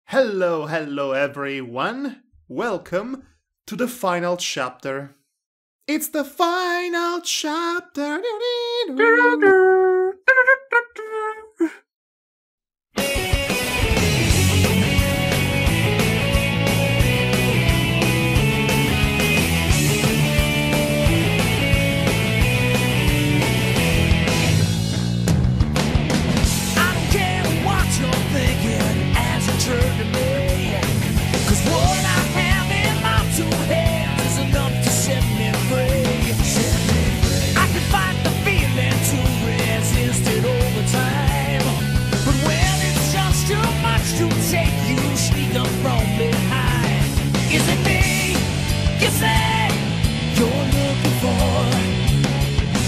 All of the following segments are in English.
Hello everyone. Welcome to the final chapter. It's the final chapter.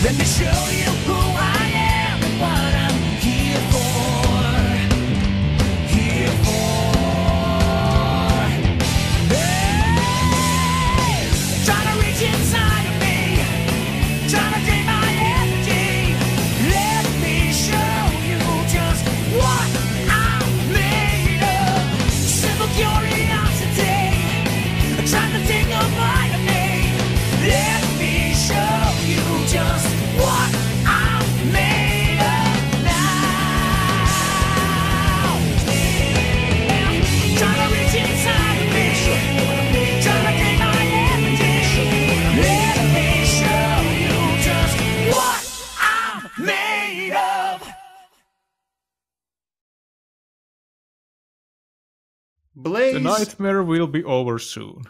Let me show you who I am and what I'm here for. Here for. Hey! Trying to reach inside of me, trying to drain my energy. Let me show you just what I'm made of. Simple curiosity, trying to take a bite of me. Let me show you just what I'm made of now. Trying to reach inside of me, trying to gain my energy. Let me show you just what I'm made of. Blaze. The nightmare will be over soon.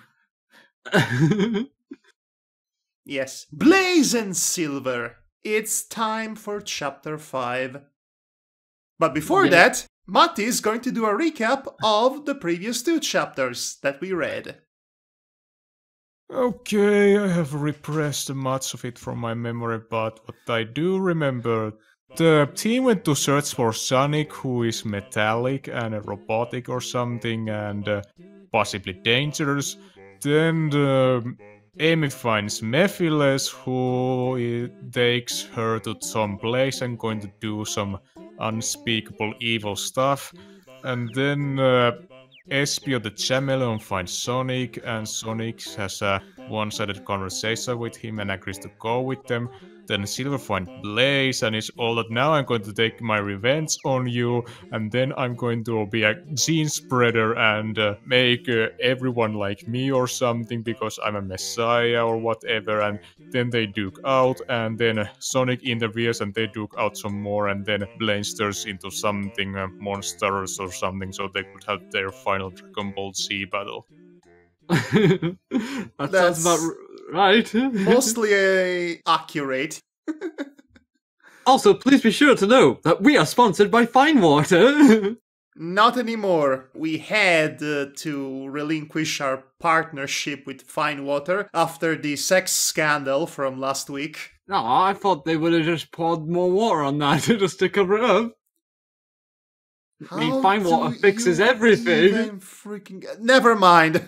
Yes, Blaze and Silver. It's time for chapter 5. But before that, Matti is going to do a recap of the previous 2 chapters that we read. Okay, I have repressed much of it from my memory, but what I do remember, the team went to search for Sonic, who is metallic and robotic or something, and possibly dangerous. Then Amy finds Mephiles, who takes her to some place and going to do some unspeakable evil stuff. And then Espio the Chameleon finds Sonic, and Sonic has a one-sided conversation with him and agrees to go with them. Then Silver finds Blaze and is all that now I'm going to take my revenge on you, and then I'm going to be a gene spreader and make everyone like me or something because I'm a messiah or whatever. And then they duke out, and then Sonic interferes and they duke out some more, and then Blaze turns into something monstrous or something, so they could have their final Dragon Ball Z battle. That sounds about right. Mostly accurate. Also, please be sure to know that we are sponsored by Fine Water. Not anymore. We had to relinquish our partnership with Fine Water after the sex scandal from last week. No, I thought they would have just poured more water on that just to cover it up. I mean, Fine Water fixes everything. Never mind.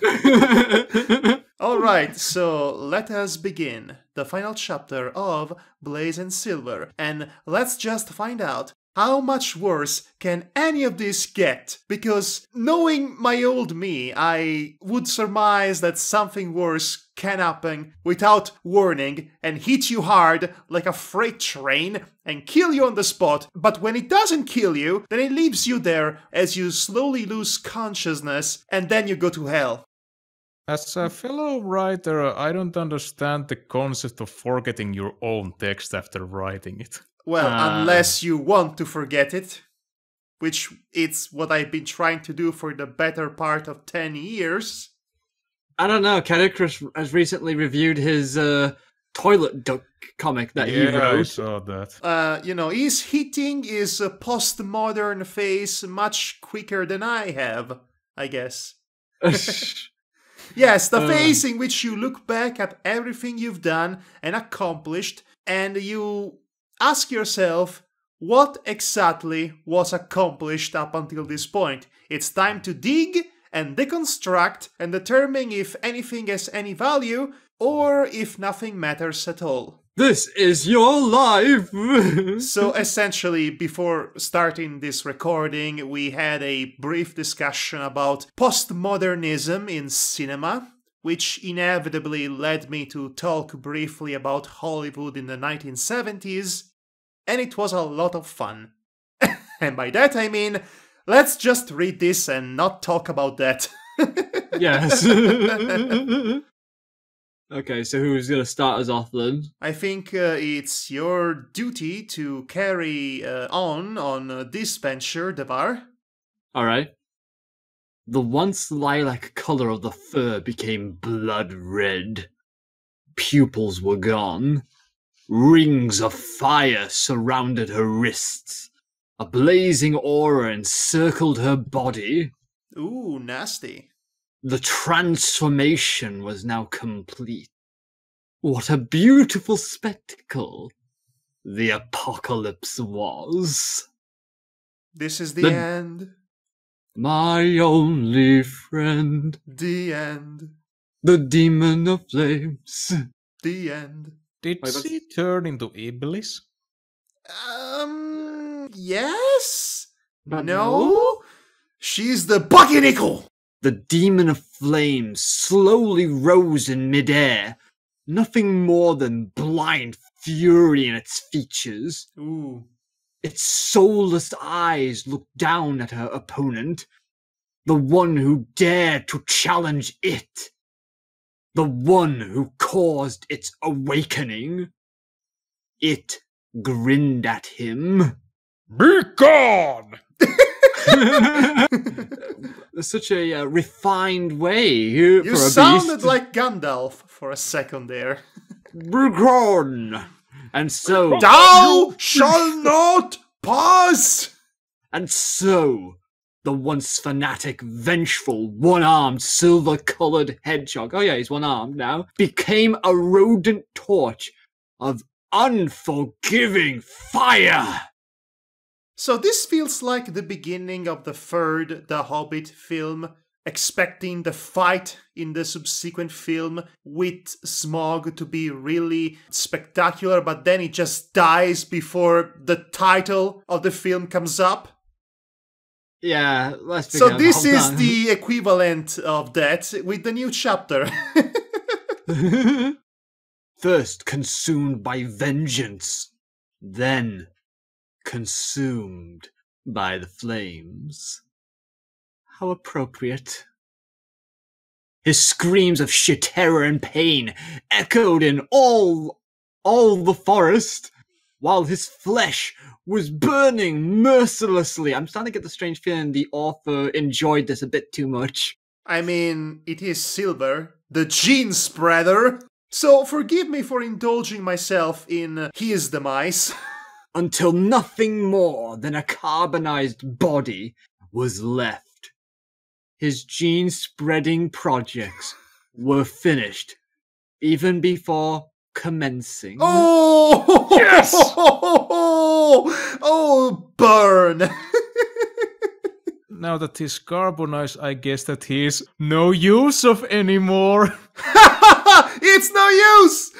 Alright, so let us begin the final chapter of Blaze and Silver, and let's just find out how much worse can any of this get, because knowing my old me, I would surmise that something worse can happen without warning and hit you hard like a freight train and kill you on the spot. But when it doesn't kill you, then it leaves you there as you slowly lose consciousness and then you go to hell. As a fellow writer, I don't understand the concept of forgetting your own text after writing it. Well, unless you want to forget it, which it's what I've been trying to do for the better part of 10 years. I don't know, Kedicris has recently reviewed his toilet duck comic that he wrote. I saw that. He's hitting his postmodern phase much quicker than I have, I guess. Yes, the phase in which you look back at everything you've done and accomplished, and you ask yourself, what exactly was accomplished up until this point? It's time to dig and deconstruct and determine if anything has any value or if nothing matters at all. This is your life! So essentially, before starting this recording, we had a brief discussion about postmodernism in cinema, which inevitably led me to talk briefly about Hollywood in the 1970s, and it was a lot of fun. And by that I mean, let's just read this and not talk about that. Yes. Okay, so who's going to start us off then? I think it's your duty to carry on this venture, Devar. Alright. The once lilac colour of the fur became blood red. Pupils were gone. Rings of fire surrounded her wrists. A blazing aura encircled her body. Ooh, nasty. The transformation was now complete. What a beautiful spectacle the apocalypse was. This is the end. My only friend. The end. The demon of flames. The end. Did she turn into Iblis? Yes? But No? She's the Bucky Nickel! The demon of flames slowly rose in midair, nothing more than blind fury in its features. Ooh. Its soulless eyes looked down at her opponent, the one who dared to challenge it, the one who caused its awakening. It grinned at him. Be gone! Such a refined way You for a sounded beast. like Gandalf for a second there. Be gone! And so... Thou shall not pass! And so, the once fanatic, vengeful, one-armed, silver-coloured hedgehog, oh yeah, he's one-armed now, became a rodent torch of unforgiving fire! So this feels like the beginning of the third The Hobbit film, expecting the fight in the subsequent film with Smaug to be really spectacular, but then he just dies before the title of the film comes up. Yeah, let's So this is the equivalent of that with the new chapter. First consumed by vengeance, then consumed by the flames. How appropriate. His screams of sheer terror and pain echoed in all the forest, while his flesh was burning mercilessly. I'm starting to get the strange feeling the author enjoyed this a bit too much. I mean, it is Silver, the gene spreader. So forgive me for indulging myself in his demise. Until nothing more than a carbonized body was left. His gene-spreading projects were finished, even before commencing. Oh! Yes! Oh, burn! Now that he's carbonized, I guess that he's no use of anymore. It's no use!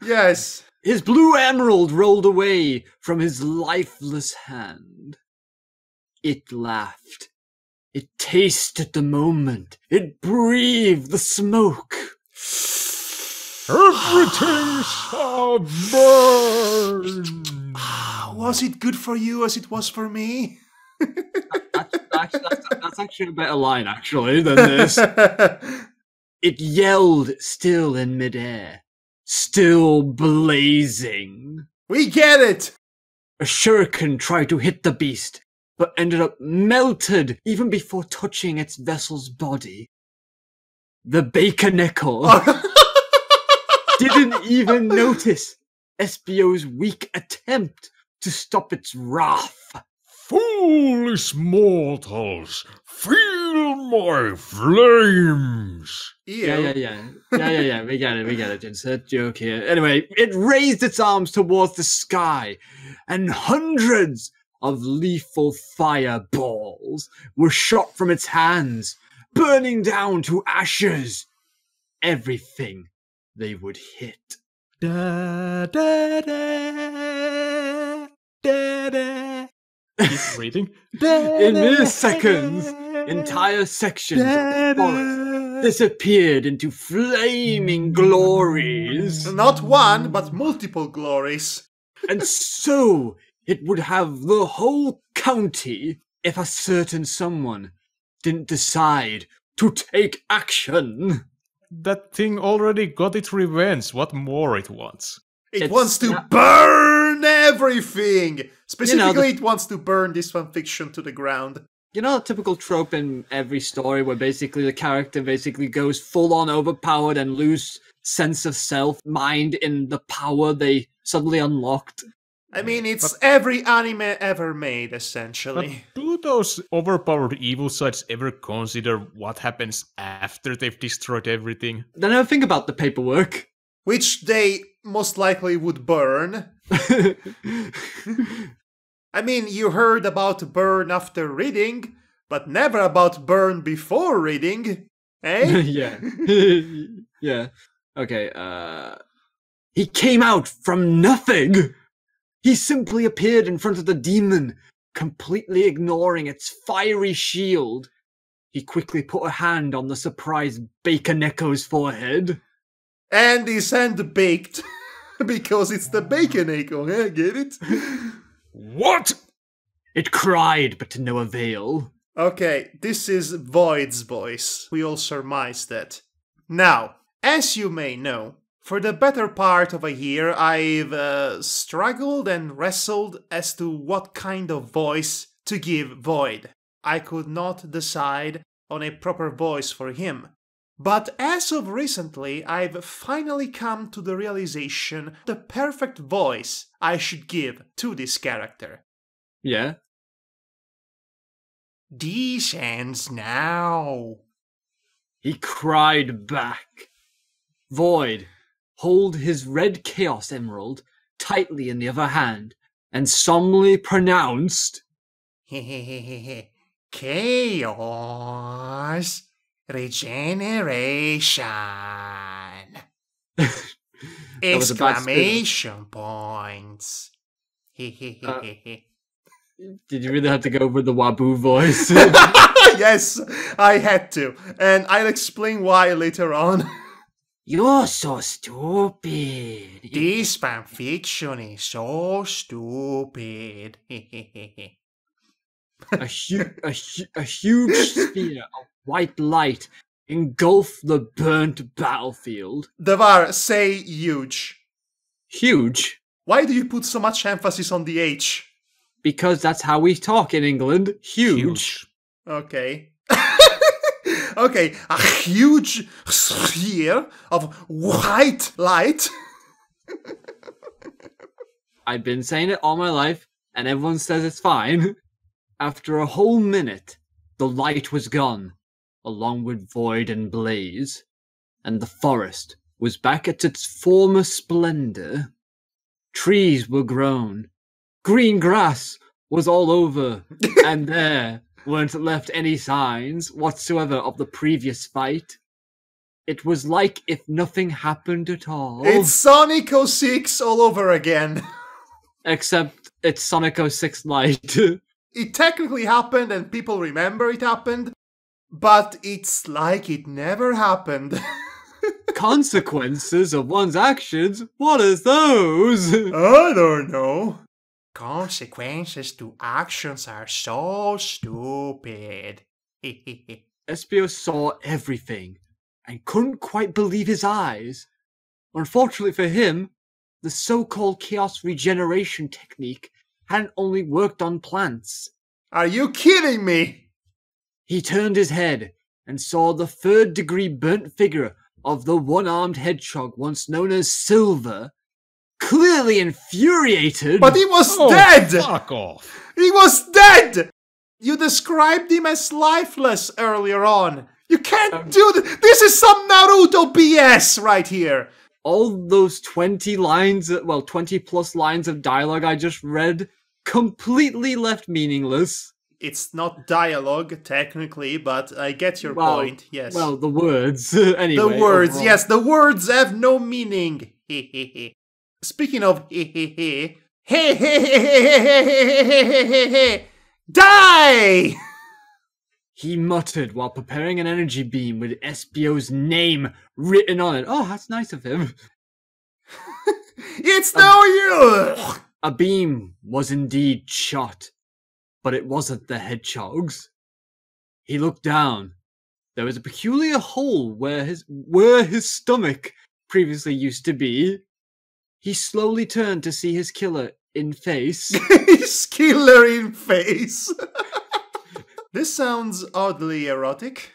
Yes. His blue emerald rolled away from his lifeless hand. It laughed. It tasted the moment. It breathed the smoke. Everything shall burn. Was it good for you as it was for me? That's actually a better line, actually, than this. It yelled still in midair, still blazing. We get it! A shuriken tried to hit the beast, but ended up melted even before touching its vessel's body. The Baconickel didn't even notice Espio's weak attempt to stop its wrath. Foolish mortals, feel my flames. Ew. Yeah, we get it. It's a joke here. Anyway, it raised its arms towards the sky, and hundreds of lethal fireballs were shot from its hands, burning down to ashes everything they would hit. Da, da, da, da, da. Keep reading. In mere seconds, entire sections of the forest disappeared into flaming glories. Not one, but multiple glories. And so it would have the whole county if a certain someone didn't decide to take action. That thing already got its revenge. What more it wants? It It's wants to not- burn everything! Specifically, You know, it wants to burn this fanfiction to the ground. You know, a typical trope in every story where basically the character basically goes full on overpowered and lose sense of self, mind in the power they suddenly unlocked. I mean, it's every anime ever made, essentially. But do those overpowered evil sides ever consider what happens after they've destroyed everything? Then I think about the paperwork. Which they most likely would burn. I mean, you heard about burn after reading, but never about burn before reading, eh? Yeah. Yeah. Okay, he came out from nothing! He simply appeared in front of the demon, completely ignoring its fiery shield. He quickly put a hand on the surprised Baconeko's forehead. And his hand baked. Because it's the bacon echo, eh? Get it? What? It cried, but to no avail. Okay, this is Void's voice. We all surmise that. Now, as you may know, for the better part of a year, I've struggled and wrestled as to what kind of voice to give Void. I could not decide on a proper voice for him. But as of recently, I've finally come to the realization the perfect voice I should give to this character. Yeah? These ends now. He cried back. Void, hold his red Chaos Emerald tightly in the other hand, and solemnly pronounced, Chaos regeneration. was a bad Exclamation points. Did you really have to go with the Wabu voice? Yes, I had to, and I'll explain why later on. You're so stupid. This fanfiction is so stupid. A huge sphere of white light engulfed the burnt battlefield. Devar, say huge. Huge? Why do you put so much emphasis on the H? Because that's how we talk in England. Huge. Okay. Okay, a huge sphere of white light. I've been saying it all my life, and everyone says it's fine. After a whole minute, the light was gone, along with Void and Blaze, and the forest was back at its former splendor. Trees were grown, green grass was all over, and there weren't left any signs whatsoever of the previous fight. It was like if nothing happened at all. It's Sonic 06 all over again. Except it's Sonic 06 Light. It technically happened and people remember it happened, but it's like it never happened. Consequences of one's actions? What is those? I don't know. Consequences to actions are so stupid. Espio saw everything and couldn't quite believe his eyes. Unfortunately for him, the so-called chaos regeneration technique hadn't only worked on plants. Are you kidding me? He turned his head and saw the third-degree burnt figure of the one-armed hedgehog once known as Silver, clearly infuriated. But he was Oh, dead! fuck off. He was dead! You described him as lifeless earlier on. You can't do this. This is some Naruto BS right here. All those 20 lines, 20 plus lines of dialogue I just read, completely left meaningless. It's not dialogue, technically, but I get your point, yes. Well, the words, anyway. The words, overall. yes, the words have no meaning. Speaking of die! He muttered while preparing an energy beam with Espio's name written on it. Oh, that's nice of him. It's no use! A beam was indeed shot, but it wasn't the hedgehog's. He looked down. There was a peculiar hole where his stomach previously used to be. He slowly turned to see his killer in face. His killer in face. This sounds oddly erotic.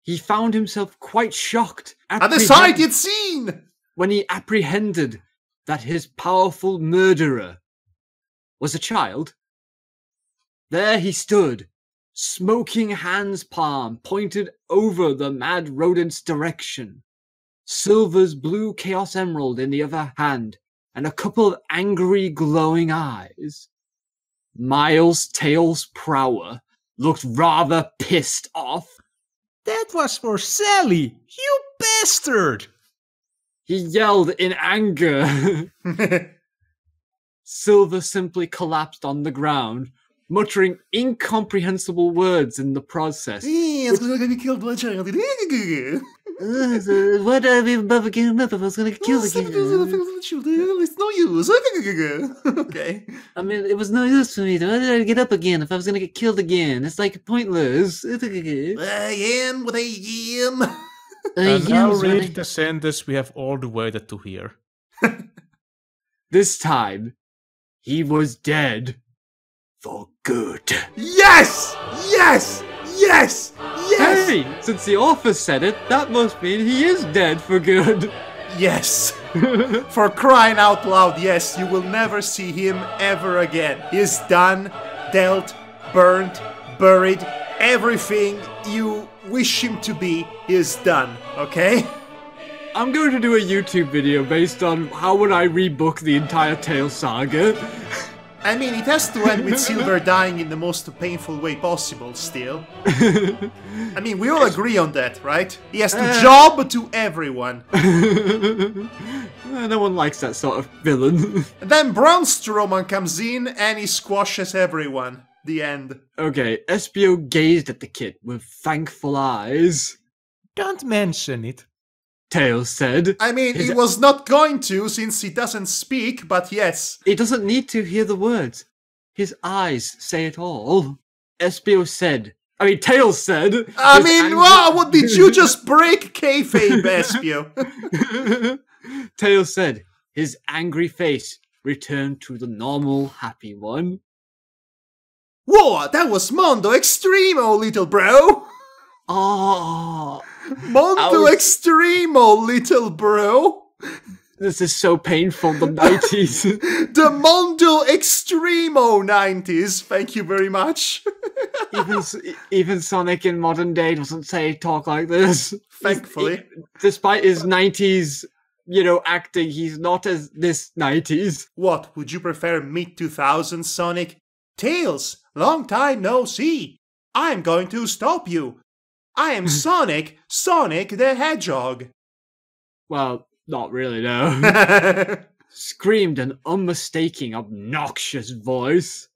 He found himself quite shocked At the sight he'd seen! when he apprehended that his powerful murderer was a child. There he stood, smoking hand's palm pointed over the mad rodent's direction, Silver's blue Chaos Emerald in the other hand, and a couple of angry glowing eyes. Miles Tails Prower looked rather pissed off. That was for Sally, you bastard! He yelled in anger. Silver simply collapsed on the ground, muttering incomprehensible words in the process. It's gonna be killed by a child. What are we about to get up if I was gonna kill the kid? It's no use. Okay. I mean, it was no use for me. Why did I get up again if I was gonna get killed again? It's like pointless. I am what I am. And now read the sentence we have all waited to hear. This time, he was dead for good. Yes! Yes! Yes! Yes! Hey, since the author said it, that must mean he is dead for good. Yes! For crying out loud, yes, you will never see him ever again. He's done, dealt, burnt, buried, everything you wish him to be is done, okay? I'm going to do a YouTube video based on how would I rebook the entire Tales saga. I mean, it has to end with Silver dying in the most painful way possible, still. I mean, we all agree on that, right? He has to job to everyone. No one likes that sort of villain. And then Braun Strowman comes in and he squashes everyone. The end. Okay, Espio gazed at the kid with thankful eyes. Don't mention it. Tails said. I mean, he was not going to since he doesn't speak, but yes. He doesn't need to hear the words. His eyes say it all. Tails said. What did you just break kayfabe, Espio? Tails said. His angry face returned to the normal, happy one. Whoa, that was Mondo Extremo, little bro! Oh, Mondo Extremo, little bro! This is so painful, the 90s. The Mondo Extremo 90s, thank you very much. even Sonic in modern day doesn't talk like this. Thankfully. Despite his 90s, acting, he's not as this 90s. What, would you prefer mid-2000s Sonic? Tails, long time no see. I'm going to stop you. I am Sonic the Hedgehog. Well, not really, no. Screamed an unmistakable, obnoxious voice.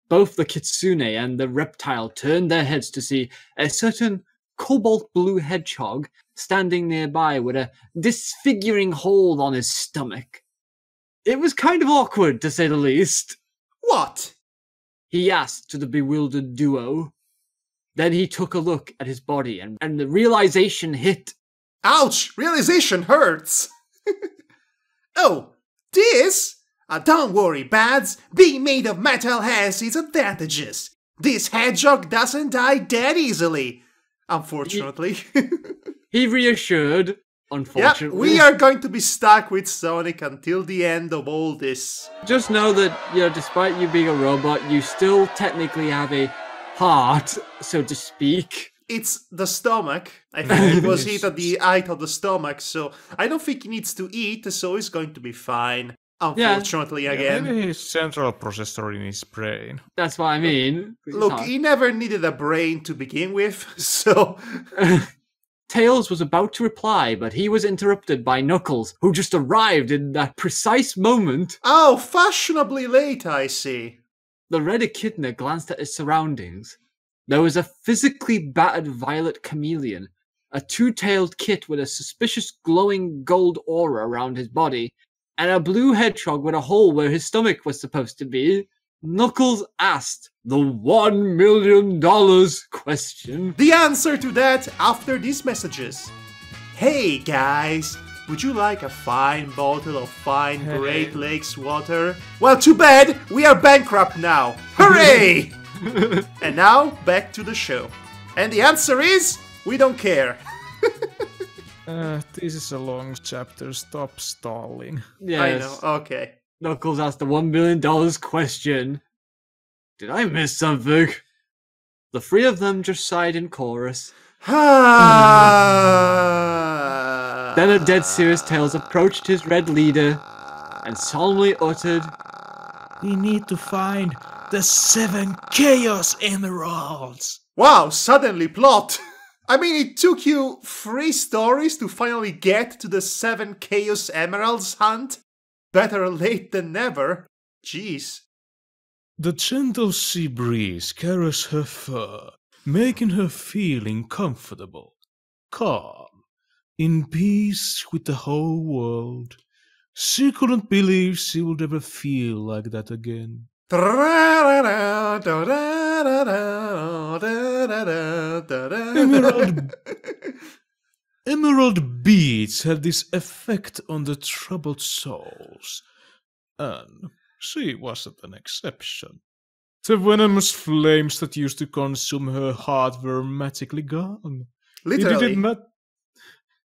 Both the kitsune and the reptile turned their heads to see a certain cobalt blue hedgehog standing nearby with a disfiguring hole on his stomach. It was kind of awkward, to say the least. What? He asked to the bewildered duo. Then he took a look at his body and the realization hit. Ouch! Realization hurts! Oh, this? Don't worry, Bads. Being made of metal has its advantages. This hedgehog doesn't die that easily. Unfortunately. He reassured. Unfortunately. Yeah, we are going to be stuck with Sonic until the end of all this. Just know that, despite you being a robot, you still technically have a heart, so to speak. It's the stomach. I think it was hit at the height of the stomach, so I don't think he needs to eat, so he's going to be fine. Unfortunately, again. Maybe his central processor in his brain. That's what I mean. Look, he never needed a brain to begin with, so... Tails was about to reply, but he was interrupted by Knuckles, who just arrived in that precise moment. Oh, fashionably late, I see. The red echidna glanced at his surroundings. There was a physically battered violet chameleon, a two-tailed kit with a suspicious glowing gold aura around his body, and a blue hedgehog with a hole where his stomach was supposed to be. Knuckles asked the $1 million question. The answer to that after these messages. Hey guys, would you like a fine bottle of fine Great Lakes water? Well, too bad, we are bankrupt now. Hooray! And now, back to the show. And the answer is, we don't care. This is a long chapter, stop stalling. Yes. I know, okay. Knuckles asked the $1 million question. Did I miss something? The three of them just sighed in chorus. Then a dead serious Tails approached his red leader and solemnly uttered, We need to find the 7 Chaos Emeralds! Wow, suddenly plot. I mean, it took you 3 stories to finally get to the 7 Chaos Emeralds hunt? Better late than never. Jeez. The gentle sea breeze carries her fur, making her feeling comfortable, calm, in peace with the whole world. She couldn't believe she would ever feel like that again. Emerald beads have this effect on the troubled souls, and she wasn't an exception. The venomous flames that used to consume her heart were magically gone. Literally.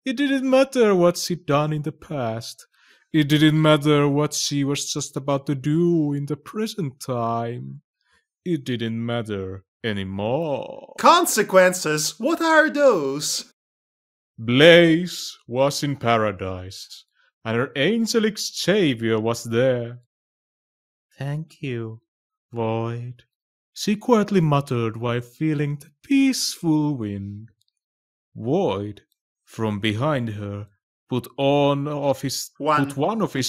It didn't matter what she'd done in the past. It didn't matter what she was just about to do in the present time. It didn't matter anymore. Consequences? What are those? Blaze was in paradise, and her angelic savior was there. Thank you, Void, she quietly muttered while feeling the peaceful wind. Void, from behind her, put one of his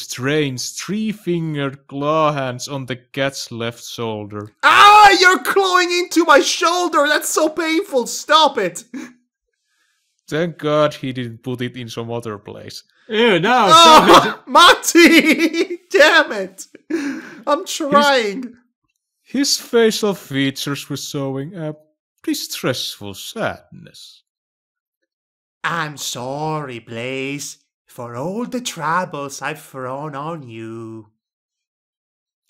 strange 3-fingered claw hands on the cat's left shoulder. Ah, you're clawing into my shoulder! That's so painful! Stop it! Thank God he didn't put it in some other place. Ew, no, Oh, Matti! Damn it! I'm trying. His facial features were showing a distressful sadness. I'm sorry, Blaze, for all the troubles I've thrown on you.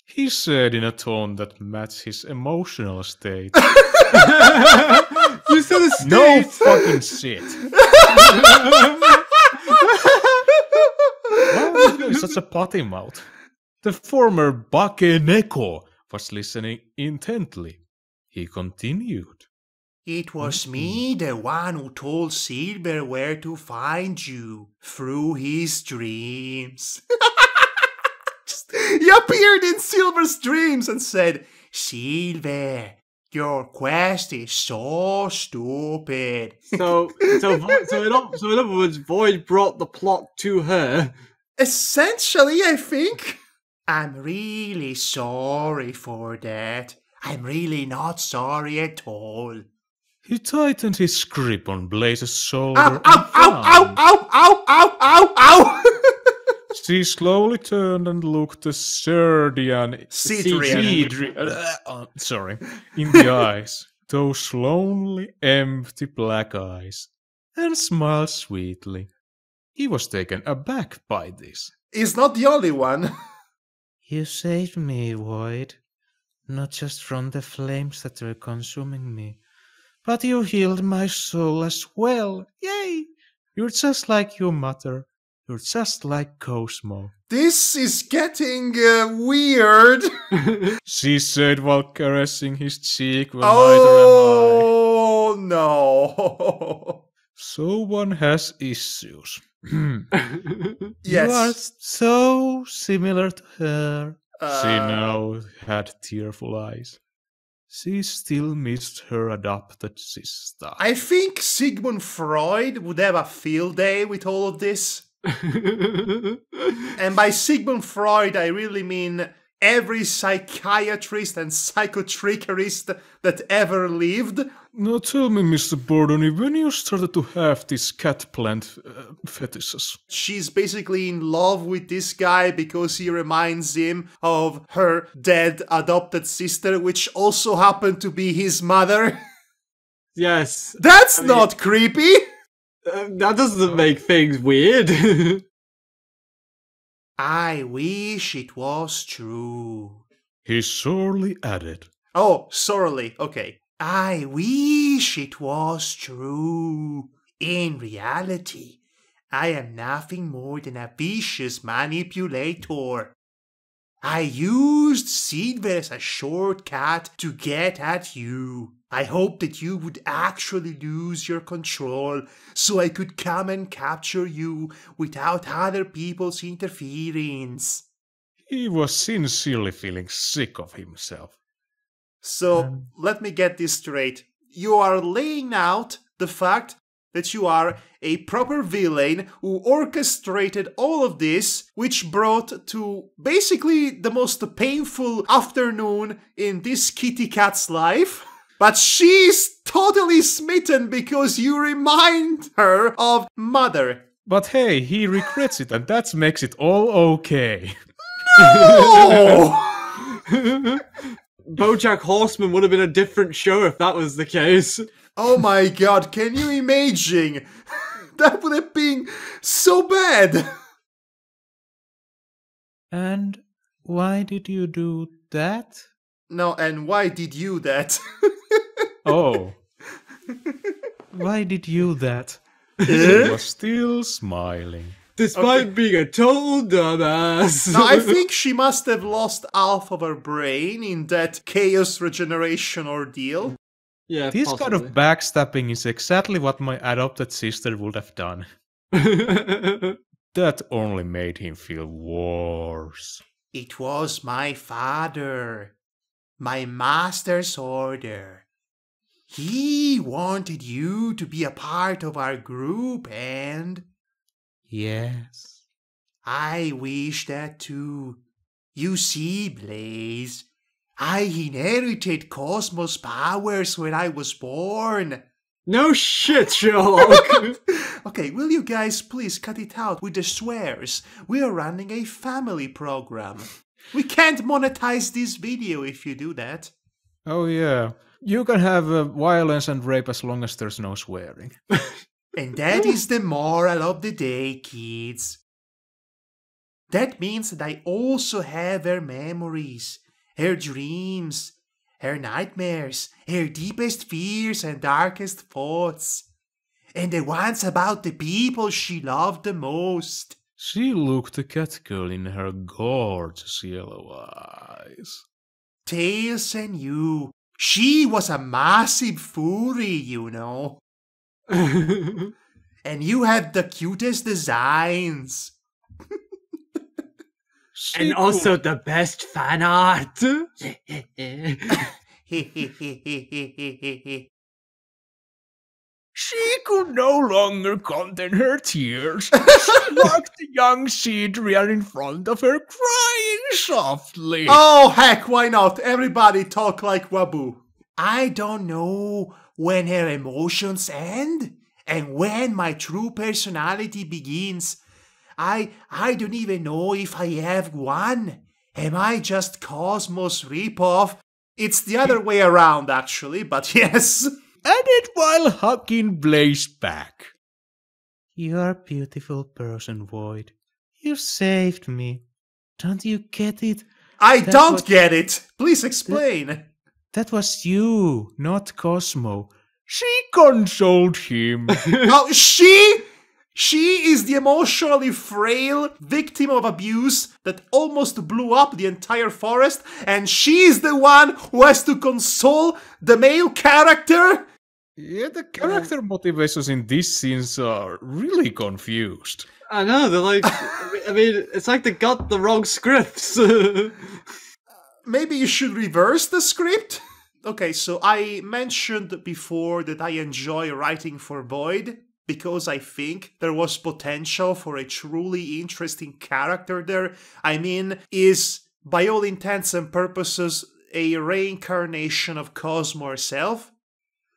He said in a tone that matched his emotional state. You said a state. No fucking shit. Why was he such a potty mouth? The former Bakeneko was listening intently. He continued. It was me, the one who told Silver where to find you through his dreams. He appeared in Silver's dreams and said, Silver, your quest is so stupid. So in other words, Void brought the plot to her. Essentially, I think. I'm really sorry for that. I'm really not sorry at all. He tightened his grip on Blaze's shoulder. Ow, ow, ow, ow, ow, ow, ow, ow, ow! She slowly turned and looked the Cedrian in the eyes, those lonely, empty black eyes, and smiled sweetly. He was taken aback by this. He's not the only one. You saved me, Void. Not just from the flames that were consuming me, but you healed my soul as well. Yay! You're just like your mother. You're just like Cosmo. This is getting weird. She said while caressing his cheek. Oh, no. So one has issues. Yes. You are so similar to her. She now had tearful eyes. She still missed her adopted sister. I think Sigmund Freud would have a field day with all of this. And by Sigmund Freud, I really mean every psychiatrist and psychotrickerist that ever lived. Now tell me, Mr. Bordoni, when you started to have these cat plant fetishes? She's basically in love with this guy because he reminds him of her dead adopted sister, which also happened to be his mother. Yes. That's not creepy! That doesn't make things weird. I wish it was true. He sorely added. Oh, sorely, okay. I wish it was true. In reality, I am nothing more than a vicious manipulator. I used Silver as a shortcut to get at you. I hoped that you would actually lose your control so I could come and capture you without other people's interference. He was sincerely feeling sick of himself. So, let me get this straight. You are laying out the fact that you are a proper villain who orchestrated all of this, which brought to basically the most painful afternoon in this kitty cat's life. But she's totally smitten because you remind her of Mother. But hey, he regrets it, and that makes it all okay. Oh! BoJack Horseman would have been a different show if that was the case. Oh my god, can you imagine? That would have been so bad. And why did you do that? No, and why did you that? Oh. Why did you that? He was still smiling. Despite being a total dumbass. Now, I think she must have lost half of her brain in that chaos regeneration ordeal. Yeah, This possibly. kind of backstabbing is exactly what my adopted sister would have done. That only made him feel worse. It was my father. My master's order. He wanted you to be a part of our group and... Yes. I wish that too. You see, Blaze, I inherited Cosmos powers when I was born. No shit, Sherlock! Okay, will you guys please cut it out with the swears? We are running a family program. We can't monetize this video if you do that. Oh yeah. You can have violence and rape as long as there's no swearing. And that is the moral of the day, kids. That means that I also have her memories, her dreams, her nightmares, her deepest fears and darkest thoughts, and the ones about the people she loved the most. She looked a cat girl in her gorgeous yellow eyes. Tails and you. She was a massive fury, you know. And you had the cutest designs. And also the best fan art. She could no longer contain her tears. She watched the young Sidrian in front of her, crying softly. Oh, heck, why not? Everybody talk like Wabu. I don't know when her emotions end and when my true personality begins. I don't even know if I have one. Am I just Cosmos ripoff? It's the other way around, actually, but yes. Added while hugging Blaze back. You're a beautiful person, Void. You saved me. Don't you get it? I don't get it. Please explain. That was you, not Cosmo. She consoled him. Oh, she is the emotionally frail victim of abuse that almost blew up the entire forest, and she's the one who has to console the male character? Yeah, the character motivations in these scenes are really confused. I know, they're like, I mean, it's like they got the wrong scripts. Maybe you should reverse the script? Okay, so I mentioned before that I enjoy writing for Void because I think there was potential for a truly interesting character there. I mean, is by all intents and purposes a reincarnation of Cosmo herself.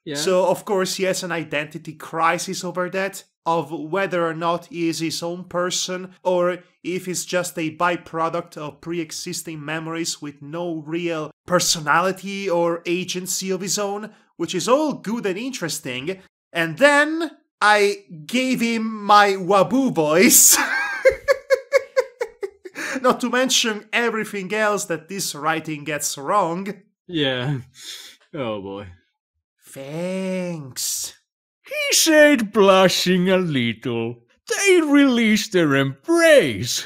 Yeah. So, of course, he has an identity crisis over that, of whether or not he is his own person, or if he's just a byproduct of pre-existing memories with no real personality or agency of his own, which is all good and interesting. And then I gave him my Waboo voice. Not to mention everything else that this writing gets wrong. Yeah. Oh boy. Thanks. He said, blushing a little. They released their embrace.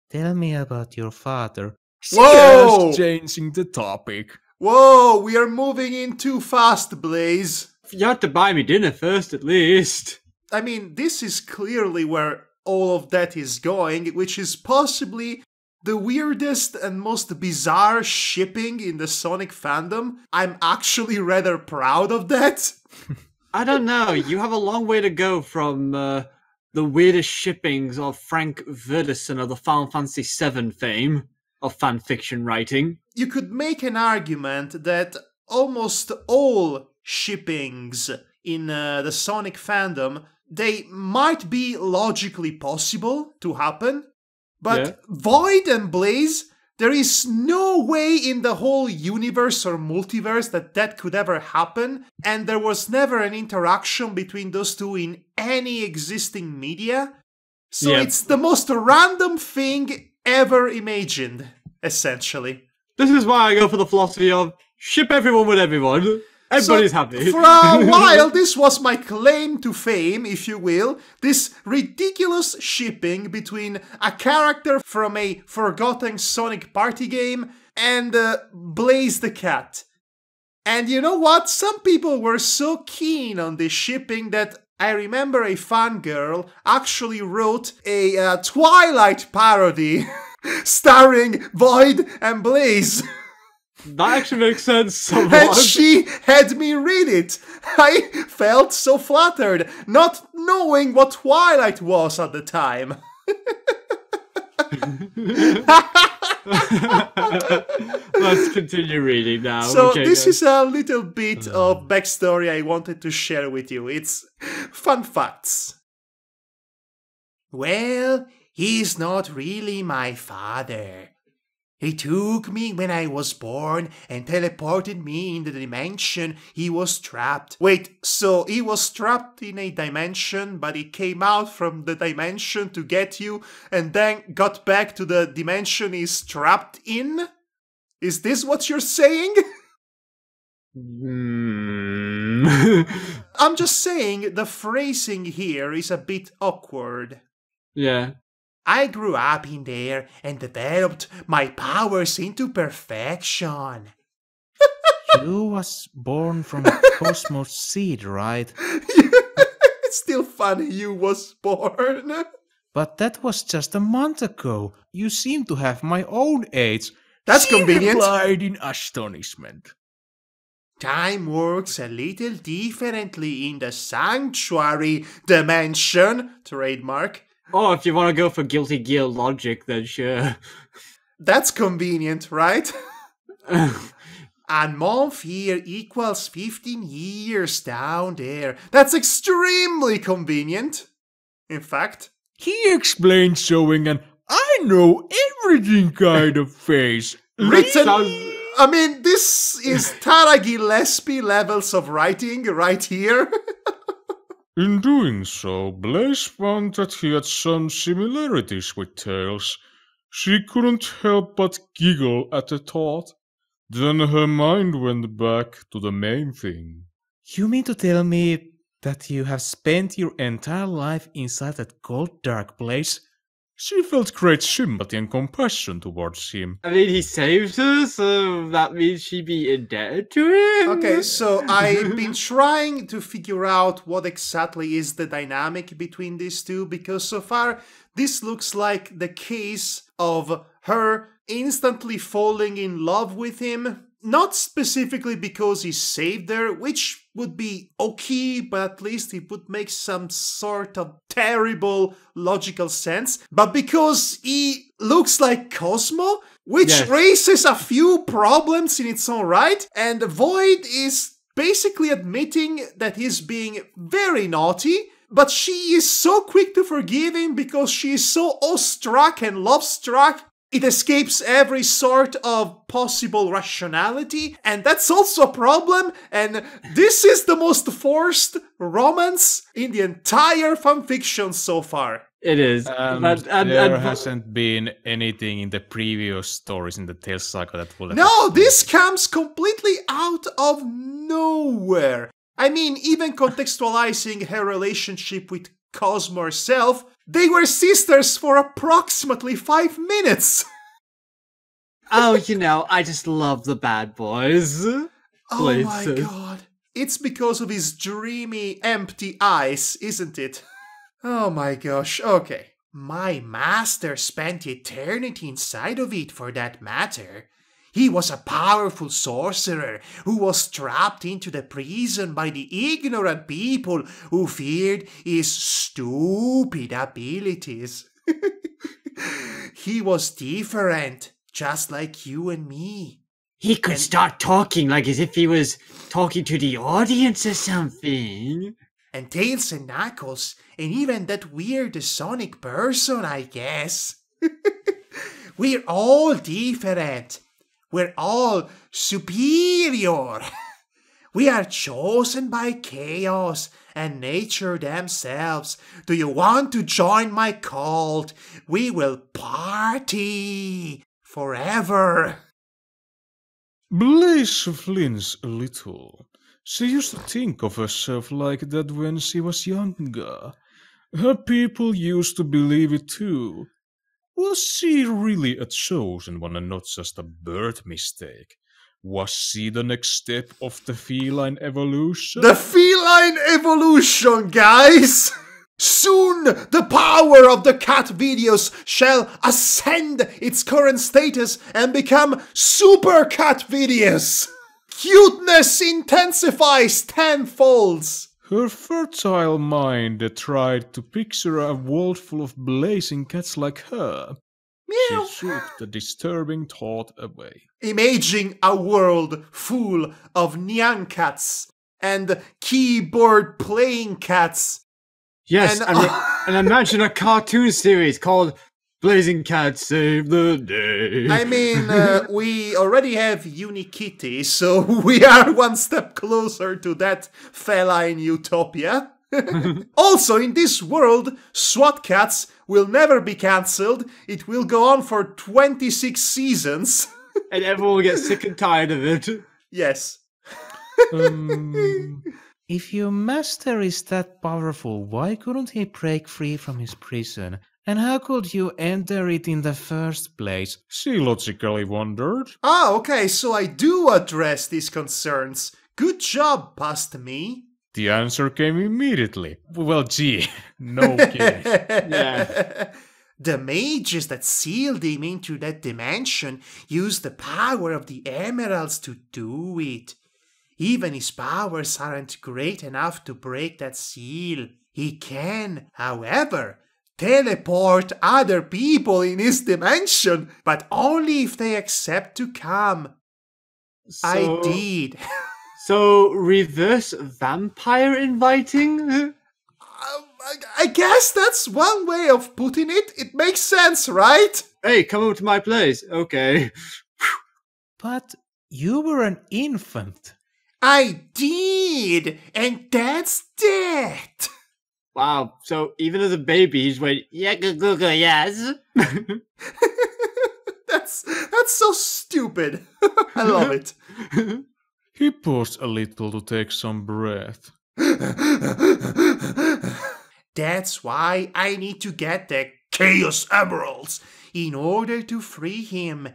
Tell me about your father. She Whoa! asked, changing the topic. Whoa, we are moving in too fast, Blaze. You had to buy me dinner first, at least. I mean, this is clearly where all of that is going, which is possibly the weirdest and most bizarre shipping in the Sonic fandom. I'm actually rather proud of that. I don't know. You have a long way to go from the weirdest shippings of Frank Verdison of the Final Fantasy VII fame of fanfiction writing. You could make an argument that almost all shippings in the Sonic fandom, they might be logically possible to happen, but Yeah. Void and Blaze, there is no way in the whole universe or multiverse that that could ever happen, and there was never an interaction between those two in any existing media. So Yeah. it's the most random thing ever imagined, essentially. This is why I go for the philosophy of ship everyone with everyone. Everybody's happy. For a while, this was my claim to fame, if you will. This ridiculous shipping between a character from a forgotten Sonic party game and Blaze the Cat. And you know what? Some people were so keen on this shipping that I remember a fangirl actually wrote a Twilight parody starring Void and Blaze. That actually makes sense somewhat. And she had me read it. I felt so flattered, not knowing what Twilight was at the time. Let's continue reading now. So Okay, this guys. is a little bit of backstory I wanted to share with you. It's fun facts. Well, he's not really my father. He took me when I was born and teleported me in the dimension he was trapped. Wait, so he was trapped in a dimension, but he came out from the dimension to get you and then got back to the dimension he's trapped in? Is this what you're saying? I'm just saying the phrasing here is a bit awkward. Yeah. I grew up in there and developed my powers into perfection. You was born from a cosmos seed, right? It's still funny you was born. But that was just a month ago. You seem to have my own age. That's She convenient. replied in astonishment. Time works a little differently in the sanctuary dimension. Trademark. Oh, if you want to go for Guilty Gear logic, then sure. That's convenient, right? And month here equals 15 years down there. That's extremely convenient. In fact, He explained, showing an I know everything kind of face. written. I mean, this is Tara Gillespie levels of writing right here. In doing so, Blaze found that he had some similarities with Tails. She couldn't help but giggle at the thought. Then her mind went back to the main thing. You mean to tell me that you have spent your entire life inside that cold, dark place? She felt great sympathy and compassion towards him. I mean, he saved her, so that means she'd be indebted to him? Okay, so I've been trying to figure out what exactly is the dynamic between these two, because so far this looks like the case of her instantly falling in love with him not specifically because he saved her, which would be okay, but at least it would make some sort of terrible logical sense, but because he looks like Cosmo, which Yes. raises a few problems in its own right, and Void is basically admitting that he's being very naughty, but she is so quick to forgive him because she is so awestruck and love-struck. It escapes every sort of possible rationality, and that's also a problem, and this is the most forced romance in the entire fanfiction so far. It is. And and there hasn't been anything in the previous stories in the Tales saga that will... No, this comes completely out of nowhere. I mean, even contextualizing her relationship with Cosmo herself, they were sisters for approximately 5 minutes. Oh, you know, I just love the bad boys. Oh Please. my god. It's because of his dreamy, empty eyes, isn't it? Oh my gosh, okay. My master spent eternity inside of it, for that matter. He was a powerful sorcerer who was trapped into the prison by the ignorant people who feared his stupid abilities. He was different, just like you and me. He could start talking like as if he was talking to the audience or something. And Tails and Knuckles, and even that weird Sonic person, I guess. We're all different. We're all superior. We are chosen by chaos and nature themselves. Do you want to join my cult? We will party forever. Blaze flints a little. She used to think of herself like that when she was younger. Her people used to believe it too. Was she really a chosen one and not just a birth mistake? Was she the next step of the feline evolution? The feline evolution, guys! Soon the power of the cat videos shall ascend its current status and become super cat videos! Cuteness intensifies tenfolds! Her fertile mind tried to picture a world full of blazing cats like her. Meow. She shook the disturbing thought away. Imaging a world full of Nyan cats and keyboard playing cats. Yes, And- and imagine a cartoon series called Blazing Cats Save the Day. I mean, we already have Unikitty, so we are one step closer to that feline utopia. Also, in this world, SWAT Cats will never be cancelled. It will go on for 26 seasons. And everyone will get sick and tired of it. Yes. If your master is that powerful, why couldn't he break free from his prison? And how could you enter it in the first place? She logically wondered. Ah, okay, so I do address these concerns. Good job, past me. The answer came immediately. Well, gee, no kidding. Yeah. The mages that sealed him into that dimension used the power of the emeralds to do it. Even his powers aren't great enough to break that seal. He can, however, teleport other people in his dimension, but only if they accept to come. I did. So, reverse vampire inviting? I guess that's one way of putting it. It makes sense, right? Hey, come over to my place. Okay. But you were an infant. I did, and that's that. Wow, so even as a baby, he's waiting. Yeah, yes. That's so stupid. I love it. He paused a little to take some breath. That's why I need to get the Chaos Emeralds in order to free him.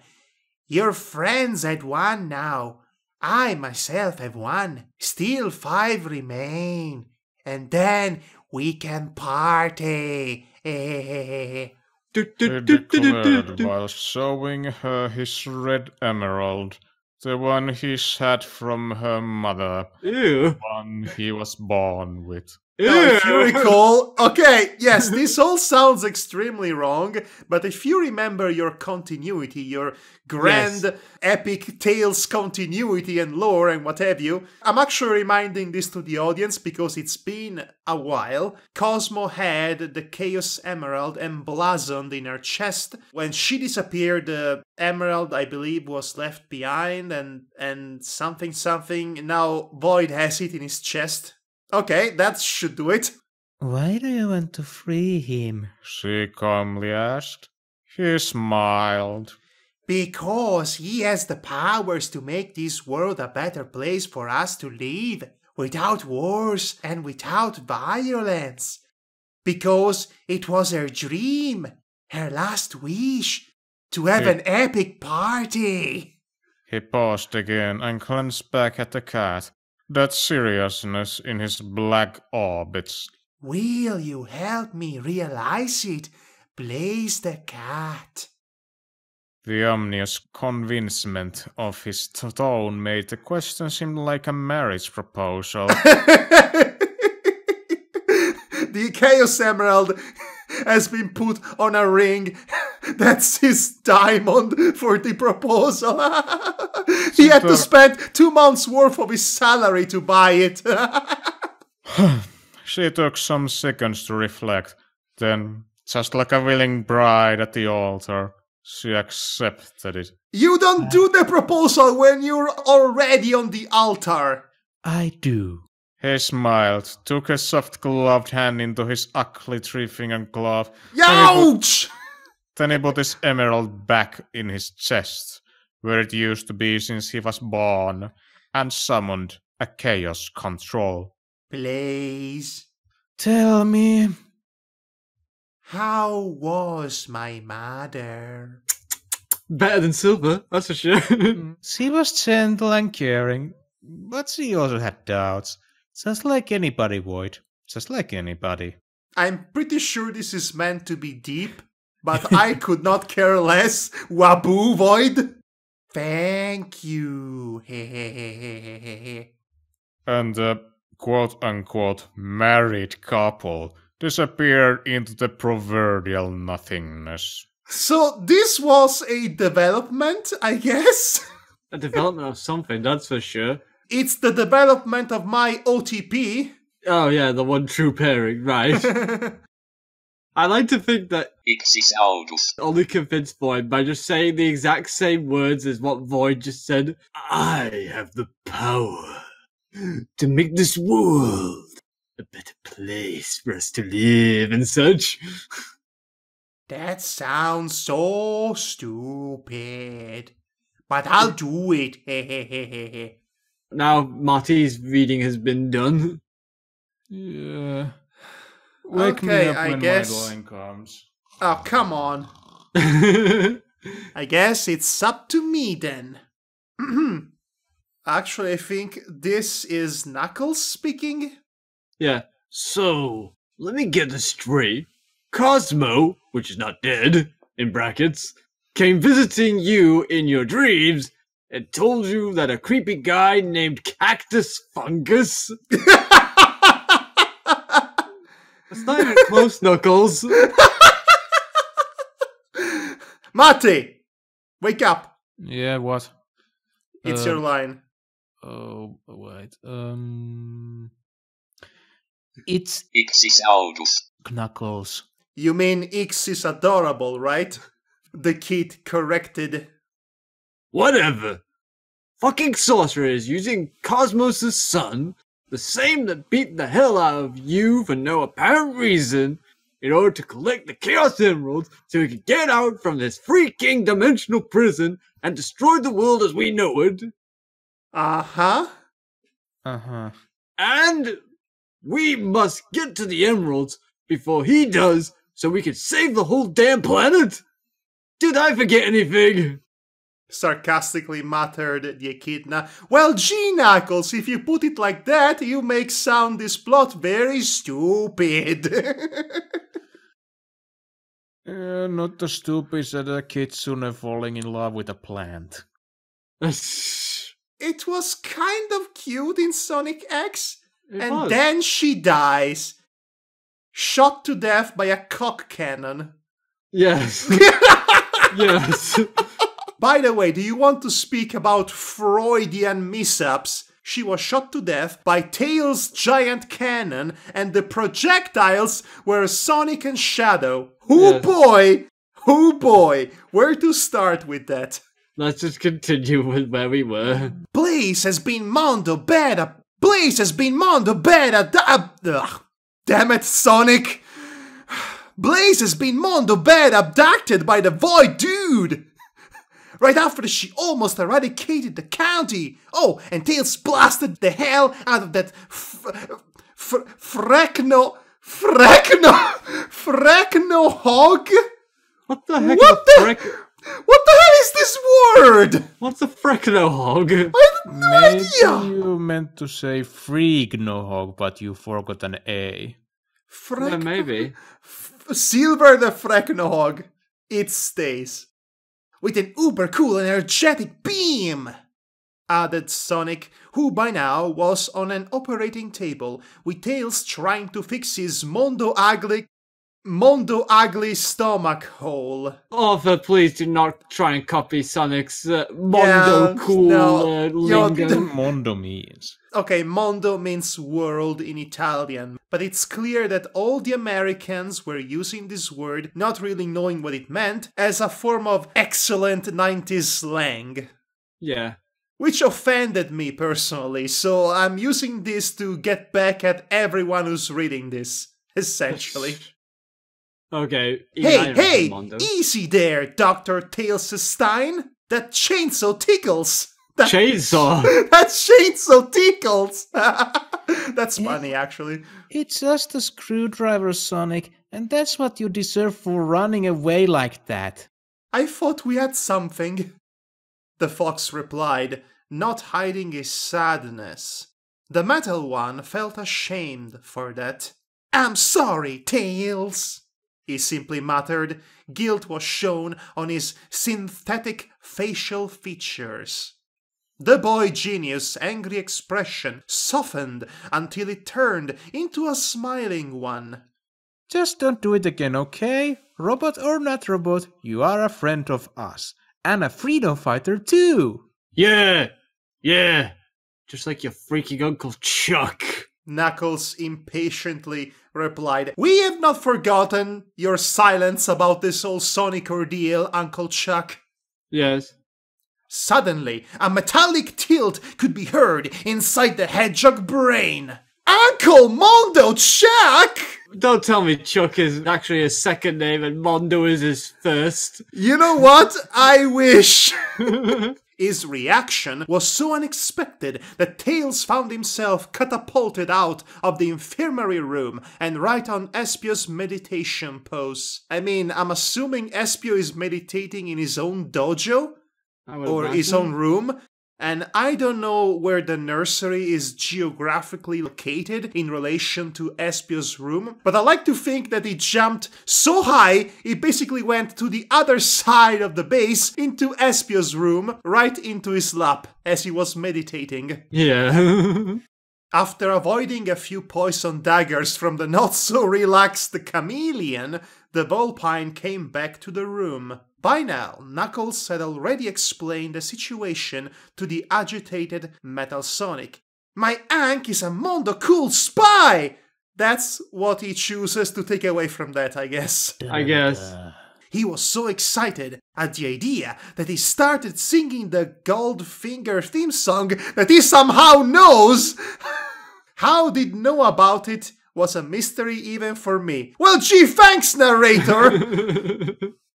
Your friends had one now. I myself have one. Still 5 remain. And then we can party. He declared while showing her his red emerald. The one he had from her mother. Ew. One he was born with. Now, if you Ew. recall, okay, yes, this all sounds extremely wrong, but if you remember your continuity, your grand epic tales continuity and lore and what have you, I'm actually reminding this to the audience because it's been a while. Cosmo had the Chaos Emerald emblazoned in her chest. When she disappeared, the emerald, I believe, was left behind and something. Now Void has it in his chest. Okay, that should do it. Why do you want to free him? She calmly asked. He smiled. Because he has the powers to make this world a better place for us to live, without wars and without violence. Because it was her dream, her last wish, to have an epic party. He paused again and glanced back at the cat. That seriousness in his black orbits. Will you help me realize it, Blaze the cat? The ominous convincement of his tone made the question seem like a marriage proposal. The Chaos Emerald has been put on a ring. That's his diamond for the proposal. He had to spend 2 months' worth of his salary to buy it. She took some seconds to reflect. Then, just like a willing bride at the altar, she accepted it. You don't do the proposal when you're already on the altar. I do. He smiled, took a soft gloved hand into his ugly 3-finger glove. Ouch! Then he put his emerald back in his chest, where it used to be since he was born, and summoned a chaos control. Blaze, Tell me. how was my mother? Better than Silver, that's for sure. She was gentle and caring, but she also had doubts. Just like anybody would. Just like anybody. I'm pretty sure this is meant to be deep, but I could not care less. Waboo, Void. Thank you. And the quote-unquote married couple disappeared into the proverbial nothingness. So this was a development, I guess? A development of something, that's for sure. It's the development of my OTP. Oh yeah, the one true pairing, right. I like to think that Ixis audus. only convinced Void by just saying the exact same words as what Void just said. I have the power to make this world a better place for us to live and such. That sounds so stupid. But I'll do it. Now Marty's reading has been done. Yeah. Wake me Okay, up I when guess. my line comes. Oh, come on. I guess it's up to me then. Actually, I think this is Knuckles speaking. Yeah. So, let me get this straight. Cosmo, which is not dead, in brackets, came visiting you in your dreams and told you that a creepy guy named Cactus Fungus. That's not even close, Knuckles. Mate! Wake up! Yeah, what? It's your line. Oh, wait. It's Ixis audus. Knuckles. You mean X is adorable, right? The kid corrected. Whatever. Fucking sorcerer is using Cosmos' son, the same that beat the hell out of you for no apparent reason, in order to collect the Chaos Emeralds so he could get out from this freaking dimensional prison and destroy the world as we know it. Uh-huh. Uh-huh. And we must get to the emeralds before he does so we can save the whole damn planet. Did I forget anything? Sarcastically muttered the echidna. Well, gee, Knuckles, if you put it like that, you make sound this plot very stupid. Not the stupid that a kitsune falling in love with a plant. It was kind of cute in Sonic X, and was. then she dies. Shot to death by a cock cannon. Yes. Yes. By the way, do you want to speak about Freudian mishaps? She was shot to death by Tails' giant cannon, and the projectiles were Sonic and Shadow. Oh Yes. boy! Oh boy! Where to start with that? Let's just continue with where we were. Blaze has been Mondo bad. Blaze has been Mondo bad. Damn it, Sonic! Blaze has been Mondo bad abducted by the Void Dude! Right after she almost eradicated the county! Oh, and Tails blasted the hell out of that Freknohog? What the heck What is a What the hell is this word? What's a Freknohog? I have no Maybe idea! you meant to say Freknohog, but you forgot an A. Yeah, maybe. Silver the Freknohog. It stays. With an uber cool and energetic beam, added Sonic, who by now was on an operating table with Tails trying to fix his Mondo ugly stomach hole. Arthur, please do not try and copy Sonic's Mondo cool lingo. What Mondo means. Okay, Mondo means world in Italian, but it's clear that all the Americans were using this word, not really knowing what it meant, as a form of excellent 90s slang. Yeah. Which offended me personally, so I'm using this to get back at everyone who's reading this, essentially. Okay. even I remember Hey, Mondo. easy there, Dr. Tailsestein! That chainsaw tickles! Chainsaw. That chainsaw tickles! That's funny, actually. It's just a screwdriver, Sonic, and that's what you deserve for running away like that. I thought we had something. The fox replied, not hiding his sadness. The metal one felt ashamed for that. I'm sorry, Tails, he simply muttered. Guilt was shown on his synthetic facial features. The boy genius' angry expression softened until it turned into a smiling one. Just don't do it again, okay? Robot or not robot, you are a friend of us. And a freedom fighter too! Yeah. Yeah. Just like your freaking Uncle Chuck. Knuckles impatiently replied, We have not forgotten your silence about this whole Sonic ordeal, Uncle Chuck. Yes. Suddenly, a metallic tilt could be heard inside the hedgehog brain. Uncle Mondo Chuck! Don't tell me Chuck is actually his second name and Mondo is his first. You know what? I wish. His reaction was so unexpected that Tails found himself catapulted out of the infirmary room and right on Espio's meditation pose. I mean, I'm assuming Espio is meditating in his own dojo? Or his own room? And I don't know where the nursery is geographically located in relation to Espio's room, but I like to think that he jumped so high, he basically went to the other side of the base into Espio's room, right into his lap, as he was meditating. Yeah. After avoiding a few poison daggers from the not-so-relaxed chameleon, the Volpine came back to the room. By now, Knuckles had already explained the situation to the agitated Metal Sonic. My Ankh is a Mondo cool spy! That's what he chooses to take away from that, I guess. I guess. He was so excited at the idea that he started singing the Goldfinger theme song that he somehow knows! How did know about it was a mystery even for me. Well, gee, thanks, narrator!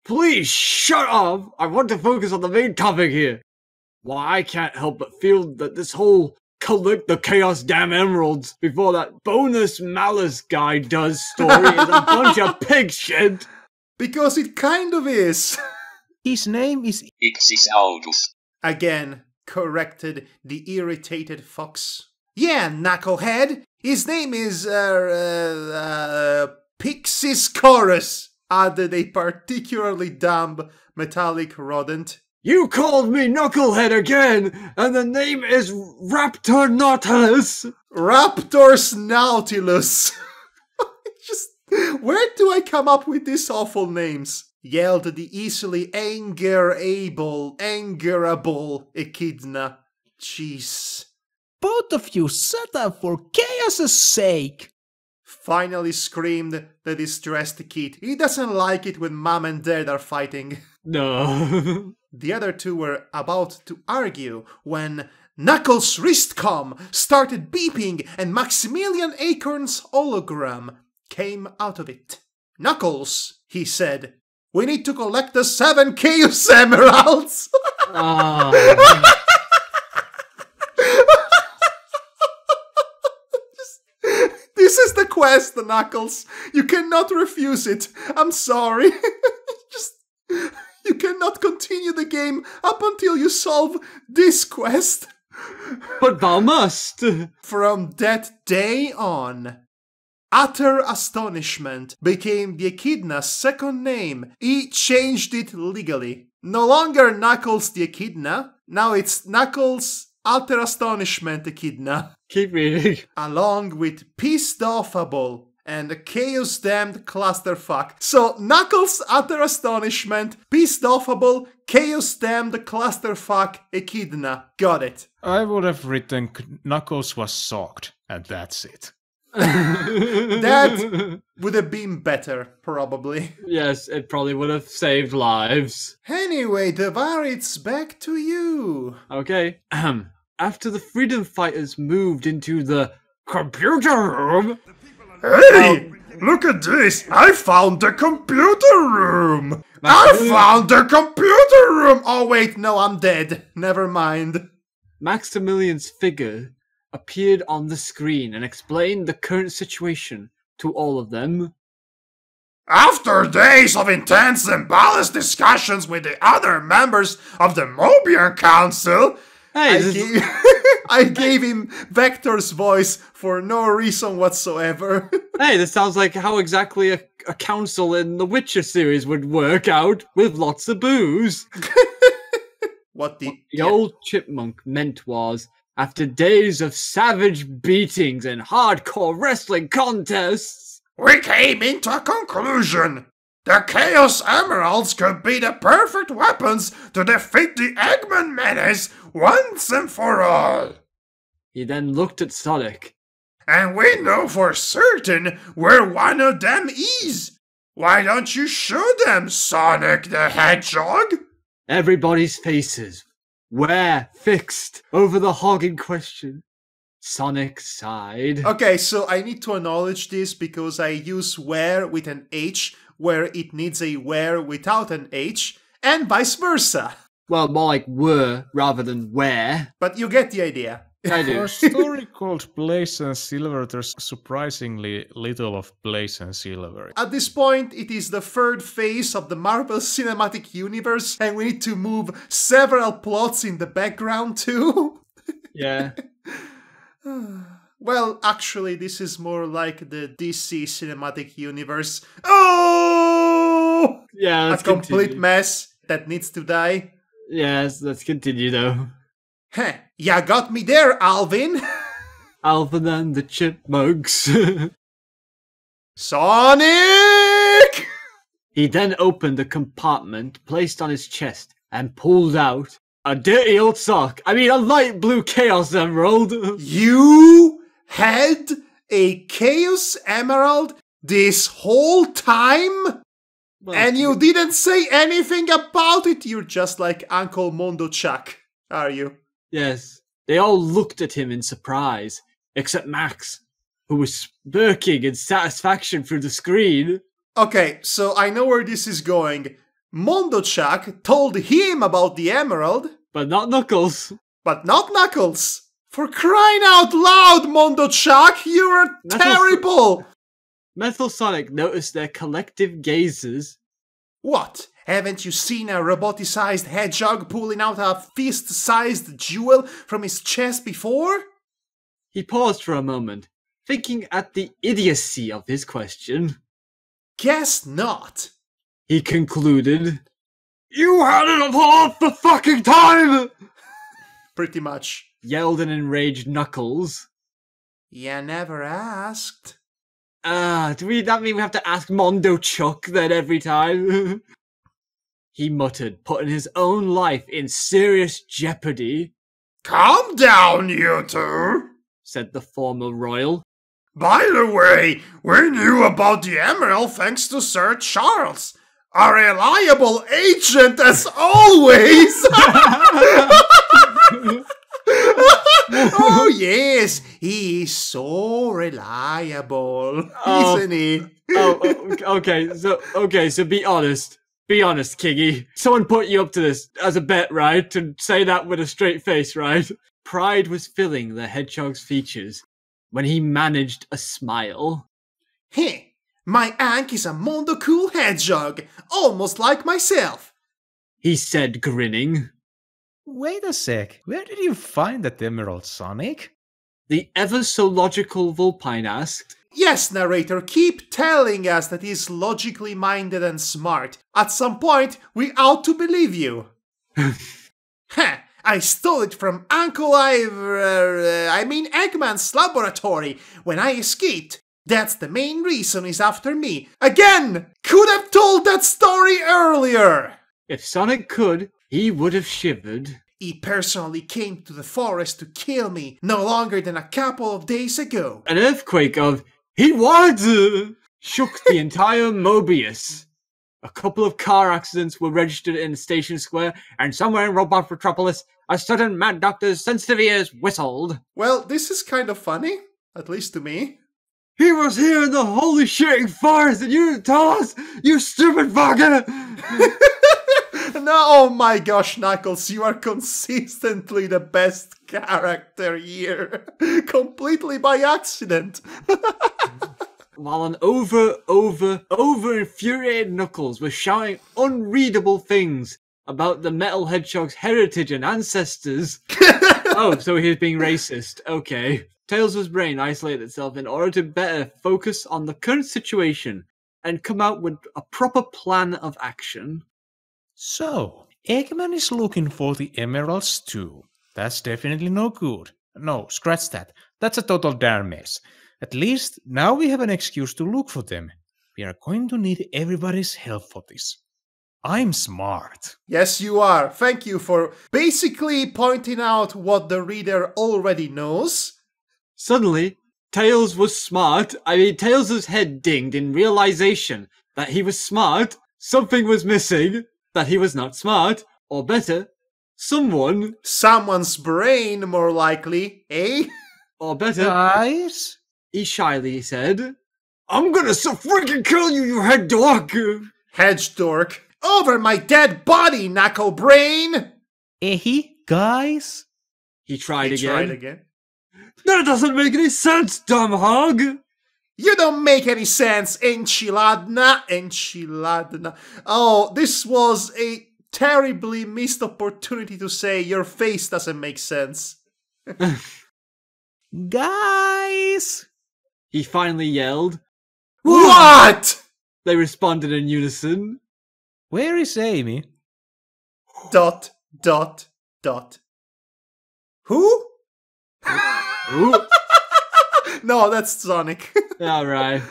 Please shut up! I want to focus on the main topic here. Why, I can't help but feel that this whole collect the Chaos Damn Emeralds before that bonus Malice guy does story is a bunch of pig shit. Because it kind of is. His name is Ixis August. Again, corrected the irritated fox. Yeah, knucklehead. His name is, Pixis Chorus, added a particularly dumb metallic rodent. You called me Knucklehead again, and the name is Raptor Nautilus. Raptors Nautilus. Just, where do I come up with these awful names? Yelled the easily angerable Echidna. Jeez. Both of you set up for chaos's sake! Finally screamed the distressed kid. He doesn't like it when Mom and Dad are fighting. No. The other two were about to argue when Knuckles' wristcom started beeping and Maximilian Acorn's hologram came out of it. Knuckles, he said, we need to collect the 7 Chaos Emeralds! Oh. This is the quest, Knuckles. You cannot refuse it. I'm sorry. Just, you cannot continue the game up until you solve this quest. But thou must. From that day on, utter astonishment became the Echidna's second name. He changed it legally. No longer Knuckles the Echidna, now it's Knuckles Utter Astonishment Echidna. Keep reading. Along with Pissed Offable and Chaos Damned Clusterfuck. So Knuckles Utter Astonishment, Pissed Offable, Chaos Damned Clusterfuck Echidna. Got it. I would have written Knuckles was shocked, and that's it. That would have been better, probably. Yes, it probably would have saved lives. Anyway, Devar, it's back to you. Okay. After the freedom fighters moved into the computer room... Hey! Look at this! I found the computer room! I found the computer room! Oh wait, no, I'm dead. Never mind. Maximilian's figure appeared on the screen and explained the current situation to all of them. After days of intense and balanced discussions with the other members of the Mobian Council, Hey, I gave him Vector's voice for no reason whatsoever. hey, this sounds like how exactly a council in the Witcher series would work out, with lots of booze. What the old chipmunk meant was, after days of savage beatings and hardcore wrestling contests, we came into a conclusion. The Chaos Emeralds could be the perfect weapons to defeat the Eggman menace once and for all. He then looked at Sonic. And we know for certain where one of them is. Why don't you show them, Sonic the Hedgehog? Everybody's faces were fixed over the hog in question. Sonic sighed. Okay, so I need to acknowledge this because I use where with an H where it needs a where without an H, and vice versa. Well, more like were rather than where. But you get the idea. I do. For a story called Blaze and Silver, there's surprisingly little of Blaze and Silver. At this point, it is the third phase of the Marvel Cinematic Universe, and we need to move several plots in the background too. Yeah. Well, actually, this is more like the DC Cinematic Universe. Oh! Yeah, A let's complete continue. mess that needs to die. Yes, let's continue though. Heh, ya got me there, Alvin. Alvin and the Chipmunks. Sonic! He then opened a compartment placed on his chest and pulled out a dirty old sock. I mean, a light blue Chaos Emerald. You had a Chaos Emerald this whole time? Well, And you didn't say anything about it? You're just like Uncle Mondo Chuck, are you? Yes. They all looked at him in surprise, except Max, who was smirking in satisfaction through the screen. Okay, so I know where this is going. Mondo Chuck told him about the emerald, But not Knuckles. but not Knuckles. For crying out loud, Mondo Chuck, you are That's terrible! Metal Sonic noticed their collective gazes. What? Haven't you seen a roboticized hedgehog pulling out a fist-sized jewel from his chest before? He paused for a moment, thinking at the idiocy of his question. Guess not. He concluded. You had it up half the fucking time! Pretty much. Yelled an enraged Knuckles. You never asked. That mean we have to ask Mondo Chuck then every time? He muttered, putting his own life in serious jeopardy. Calm down, you two, said the former royal. By the way, we knew about the emerald thanks to Sir Charles. A reliable agent as always! Oh yes, he is so reliable, isn't he? Okay, so be honest. Be honest, Kiggy. Someone put you up to this as a bet, right? To say that with a straight face, right? Pride was filling the hedgehog's features when he managed a smile. Hey, my Ankh is a Mondo cool hedgehog, almost like myself, he said, grinning. Wait a sec, where did you find that emerald, Sonic? The ever-so-logical Vulpine asked. Yes, narrator, keep telling us that he's logically minded and smart. At some point, we ought to believe you. Ha! I stole it from Uncle Eggman's laboratory when I escaped. That's the main reason he's after me. Again! Could have told that story earlier! If Sonic could, he would have shivered. He personally came to the forest to kill me no longer than a couple of days ago. An earthquake of "He what?" shook the entire Mobius. A couple of car accidents were registered in Station Square, and somewhere in Robot Metropolis, a certain mad doctor's sensitive ears whistled. Well, this is kind of funny, at least to me. He was here in the holy shitting forest, and you didn't tell us, you stupid fucker! No, oh my gosh, Knuckles, you are consistently the best character here. Completely by accident. While an over infuriated Knuckles was shouting unreadable things about the Metal Hedgehog's heritage and ancestors. Oh, so he was being racist. Okay. Tails' brain isolated itself in order to better focus on the current situation and come out with a proper plan of action. So, Eggman is looking for the emeralds too. That's definitely no good. No, scratch that. That's a total darn mess. At least, now we have an excuse to look for them. We are going to need everybody's help for this. I'm smart. Yes, you are. Thank you for basically pointing out what the reader already knows. Suddenly, Tails was smart. Tails' head dinged in realization that he was smart, something was missing, that he was not smart, or better, someone's brain, more likely, eh? Or better, Guys? He shyly said, I'm gonna so freaking kill you, you head dork! Hedge dork. Over my dead body, knuckle brain! Guys? He tried again. That doesn't make any sense, dumb hog! You don't make any sense, enchiladna. Oh, this was a terribly missed opportunity to say your face doesn't make sense. Guys! He finally yelled. What? They responded in unison. Where is Amy? ... Who? Who? No, that's Sonic. Alright.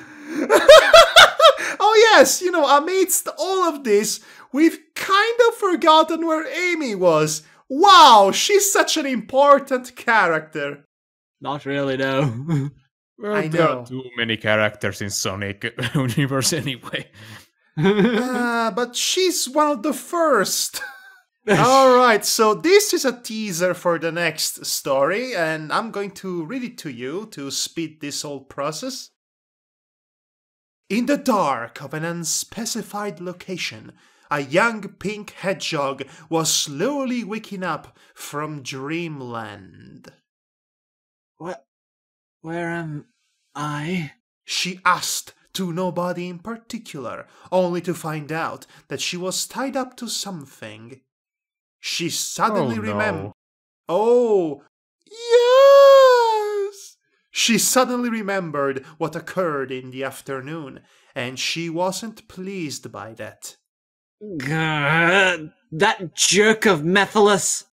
Oh yes, amidst all of this, we've kind of forgotten where Amy was. Wow, she's such an important character. Not really, no. Well, I there know. are too many characters in Sonic universe anyway. But she's one of the first. Alright, so this is a teaser for the next story, and I'm going to read it to you to speed this whole process. In the dark of an unspecified location, a young pink hedgehog was slowly waking up from dreamland. Where am I? She asked to nobody in particular, only to find out that she was tied up to something. She suddenly remembered. Oh, yes! She suddenly remembered what occurred in the afternoon, and she wasn't pleased by that. That jerk of Methyllus.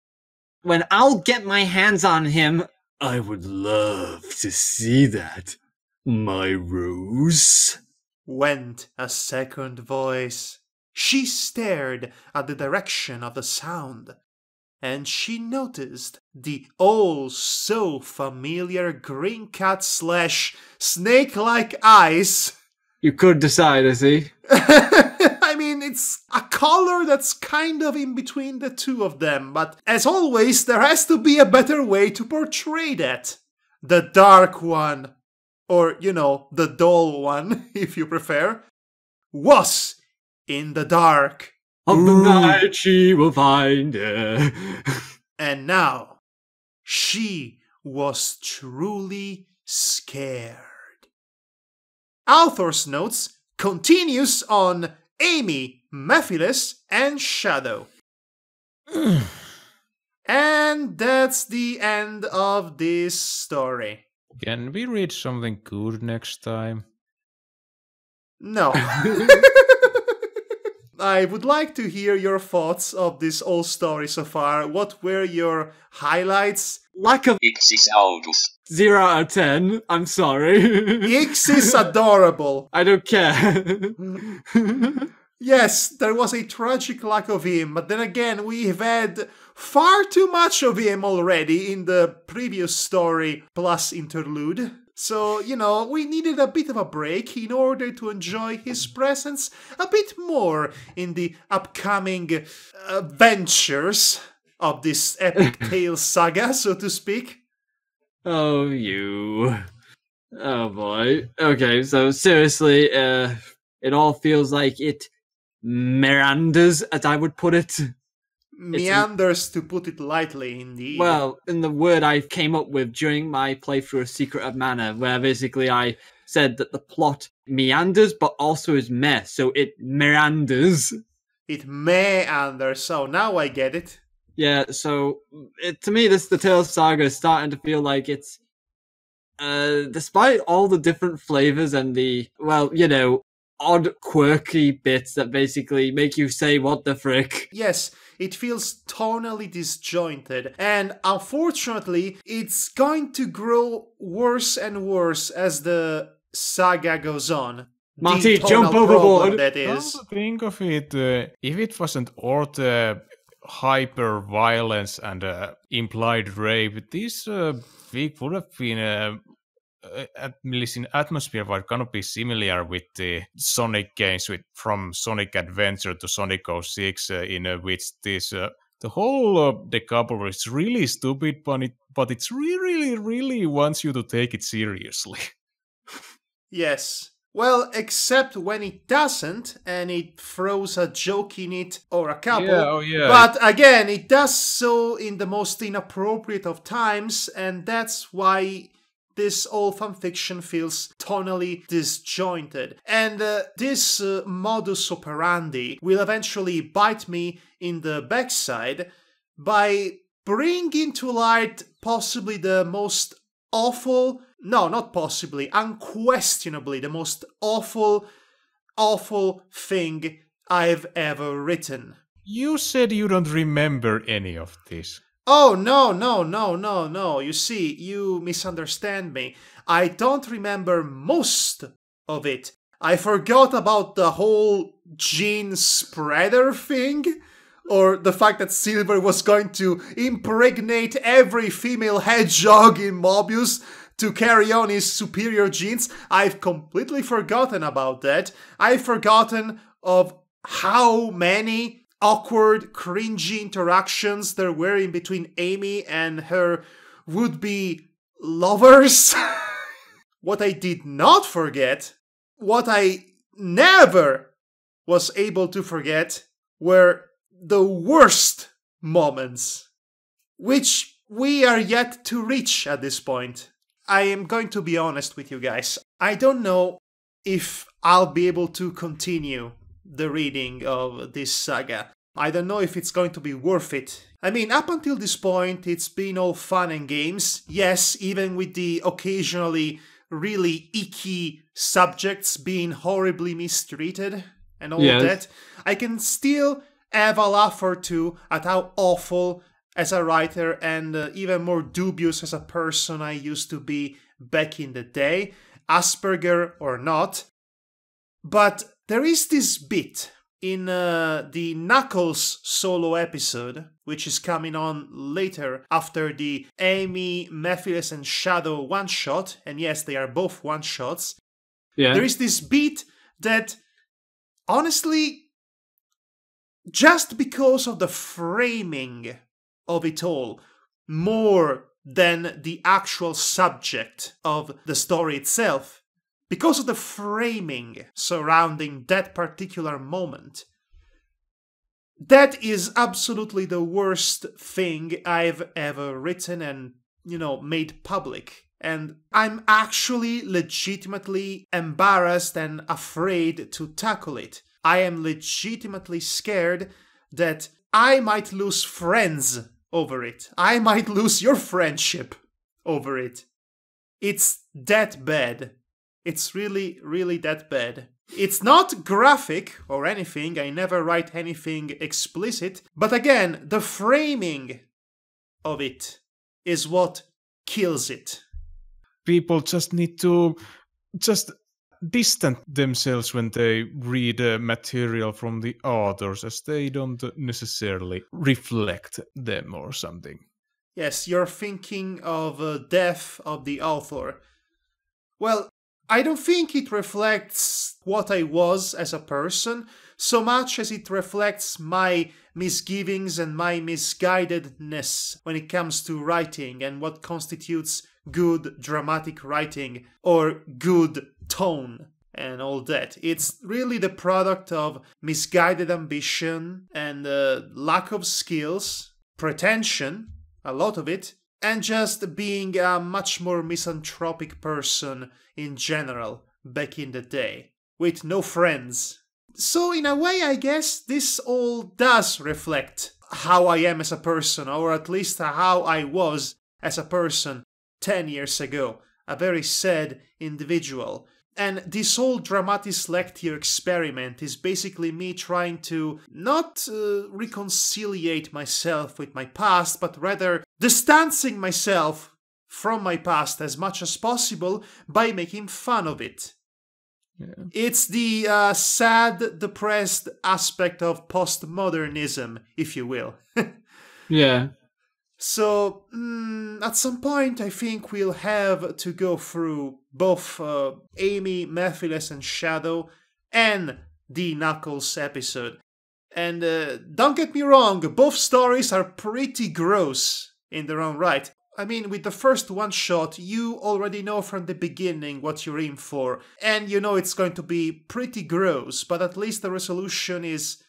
When I'll get my hands on him, I would love to see that, my rose. Went a second voice. She stared at the direction of the sound, and she noticed the all-so-familiar green cat / snake-like eyes. You could decide, I see. I mean, it's a color that's kind of in between the two of them, but as always, there has to be a better way to portray that. The dark one, or, the dull one, if you prefer, was in the dark. Of the night she will find her. And now, she was truly scared. Author's notes continues on Amy, Mephilus, and Shadow. And that's the end of this story. Can we read something good next time? No. I would like to hear your thoughts of this whole story so far. What were your highlights? Lack of Ixis August. 0 out of 10. I'm sorry. Ix is adorable. I don't care. Yes, there was a tragic lack of him, but then again, we've had far too much of him already in the previous story plus interlude. So, we needed a bit of a break in order to enjoy his presence a bit more in the upcoming ventures of this epic tale saga, so to speak. Oh, you. Oh, boy. Okay, so seriously, it all feels like it meanders, as I would put it. Meanders, to put it lightly, indeed. Well, in the word I came up with during my playthrough of Secret of Mana, where basically I said that the plot meanders, but also is meh, so it meanders. It meanders, so now I get it. Yeah, so to me, the Tales saga is starting to feel like it's, despite all the different flavors and the, odd, quirky bits that basically make you say, what the frick? Yes, it feels tonally disjointed, and unfortunately, it's going to grow worse and worse as the saga goes on. Marty, The tonal jump overboard! problem, that Come is. to think of it, if it wasn't all the hyper-violence and implied rape, this week would have been... at least in atmosphere, were gonna be similar with the Sonic games, from Sonic Adventure to Sonic 06, in which this the whole decouple is really stupid, but it's really wants you to take it seriously. Yes. Well, except when it doesn't, and it throws a joke in it, or a couple. Yeah, oh yeah. But again, it does so in the most inappropriate of times, and that's why this whole fanfiction feels tonally disjointed. And this modus operandi will eventually bite me in the backside by bringing to light possibly the most awful... No, not possibly, unquestionably the most awful thing I've ever written. You said you don't remember any of this. Oh, no. You see, you misunderstand me. I don't remember most of it. I forgot about the whole gene spreader thing, or the fact that Silver was going to impregnate every female hedgehog in Mobius to carry on his superior genes. I've completely forgotten about that. I've forgotten of how many awkward, cringy interactions there were in between Amy and her would-be lovers. What I did not forget, what I never was able to forget, were the worst moments, which we are yet to reach at this point. I am going to be honest with you guys. I don't know if I'll be able to continue the reading of this saga. I don't know if it's going to be worth it. I mean, up until this point, it's been all fun and games. Yes, even with the occasionally really icky subjects being horribly mistreated. and all Yes. that, I can still have a laugh or two at how awful as a writer and even more dubious as a person I used to be back in the day, Asperger or not. But there is this bit in the Knuckles solo episode, which is coming on later after the Amy, Mephiles, and Shadow one-shot, and yes, they are both one-shots. Yeah. There is this beat that, honestly, just because of the framing of it all, more than the actual subject of the story itself, because of the framing surrounding that particular moment, that is absolutely the worst thing I've ever written and, made public. And I'm actually legitimately embarrassed and afraid to tackle it. I am legitimately scared that I might lose friends over it. I might lose your friendship over it. It's that bad. It's really, really that bad. It's not graphic or anything. I never write anything explicit. But again, the framing of it is what kills it. People just need to just distance themselves when they read material from the authors, as they don't necessarily reflect them or something. Yes, you're thinking of death of the author. Well, I don't think it reflects what I was as a person so much as it reflects my misgivings and my misguidedness when it comes to writing and what constitutes good dramatic writing or good tone and all that. It's really the product of misguided ambition and lack of skills, pretension, a lot of it, and just being a much more misanthropic person in general back in the day, with no friends. So in a way, I guess this all does reflect how I am as a person, or at least how I was as a person 10 years ago, a very sad individual. And this whole Dramatis Lectio experiment is basically me trying to not reconciliate myself with my past, but rather distancing myself from my past as much as possible by making fun of it. Yeah. It's the sad, depressed aspect of postmodernism, if you will. Yeah. So, at some point, I think we'll have to go through both Amy, Mephiles, and Shadow, and the Knuckles episode. And don't get me wrong, both stories are pretty gross in their own right. I mean, with the first one-shot, you already know from the beginning what you're in for, and you know it's going to be pretty gross, but at least the resolution is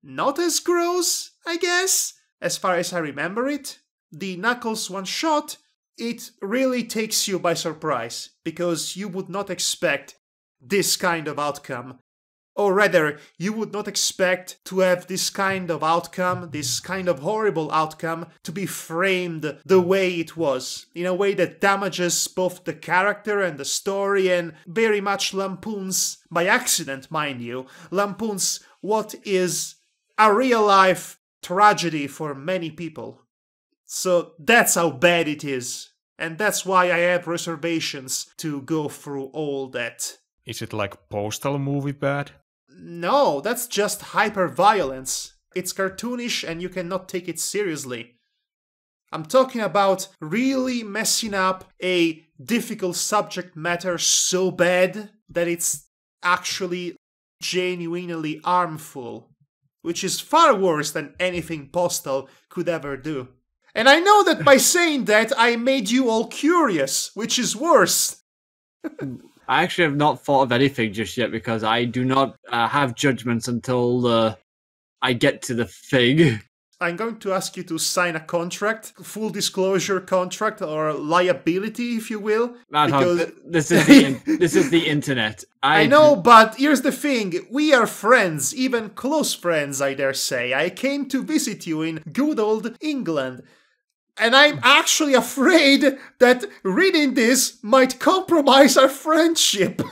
not as gross, I guess, as far as I remember it. The Knuckles one-shot, it really takes you by surprise, because you would not expect this kind of outcome. Or rather, you would not expect to have this kind of outcome, this kind of horrible outcome, to be framed the way it was, in a way that damages both the character and the story and very much lampoons, by accident mind you, lampoons what is a real-life tragedy for many people. So that's how bad it is, and that's why I have reservations to go through all that. Is it like Postal movie bad? No, that's just hyper-violence. It's cartoonish and you cannot take it seriously. I'm talking about really messing up a difficult subject matter so bad that it's actually genuinely harmful, which is far worse than anything Postal could ever do. And I know that by saying that, I made you all curious, which is worse. I actually have not thought of anything just yet because I do not have judgments until I get to the thing. I'm going to ask you to sign a contract, full disclosure contract, or liability, if you will. Madhog, this is the internet. I know, but here's the thing. We are friends, even close friends, I dare say. I came to visit you in good old England. And I'm actually afraid that reading this might compromise our friendship.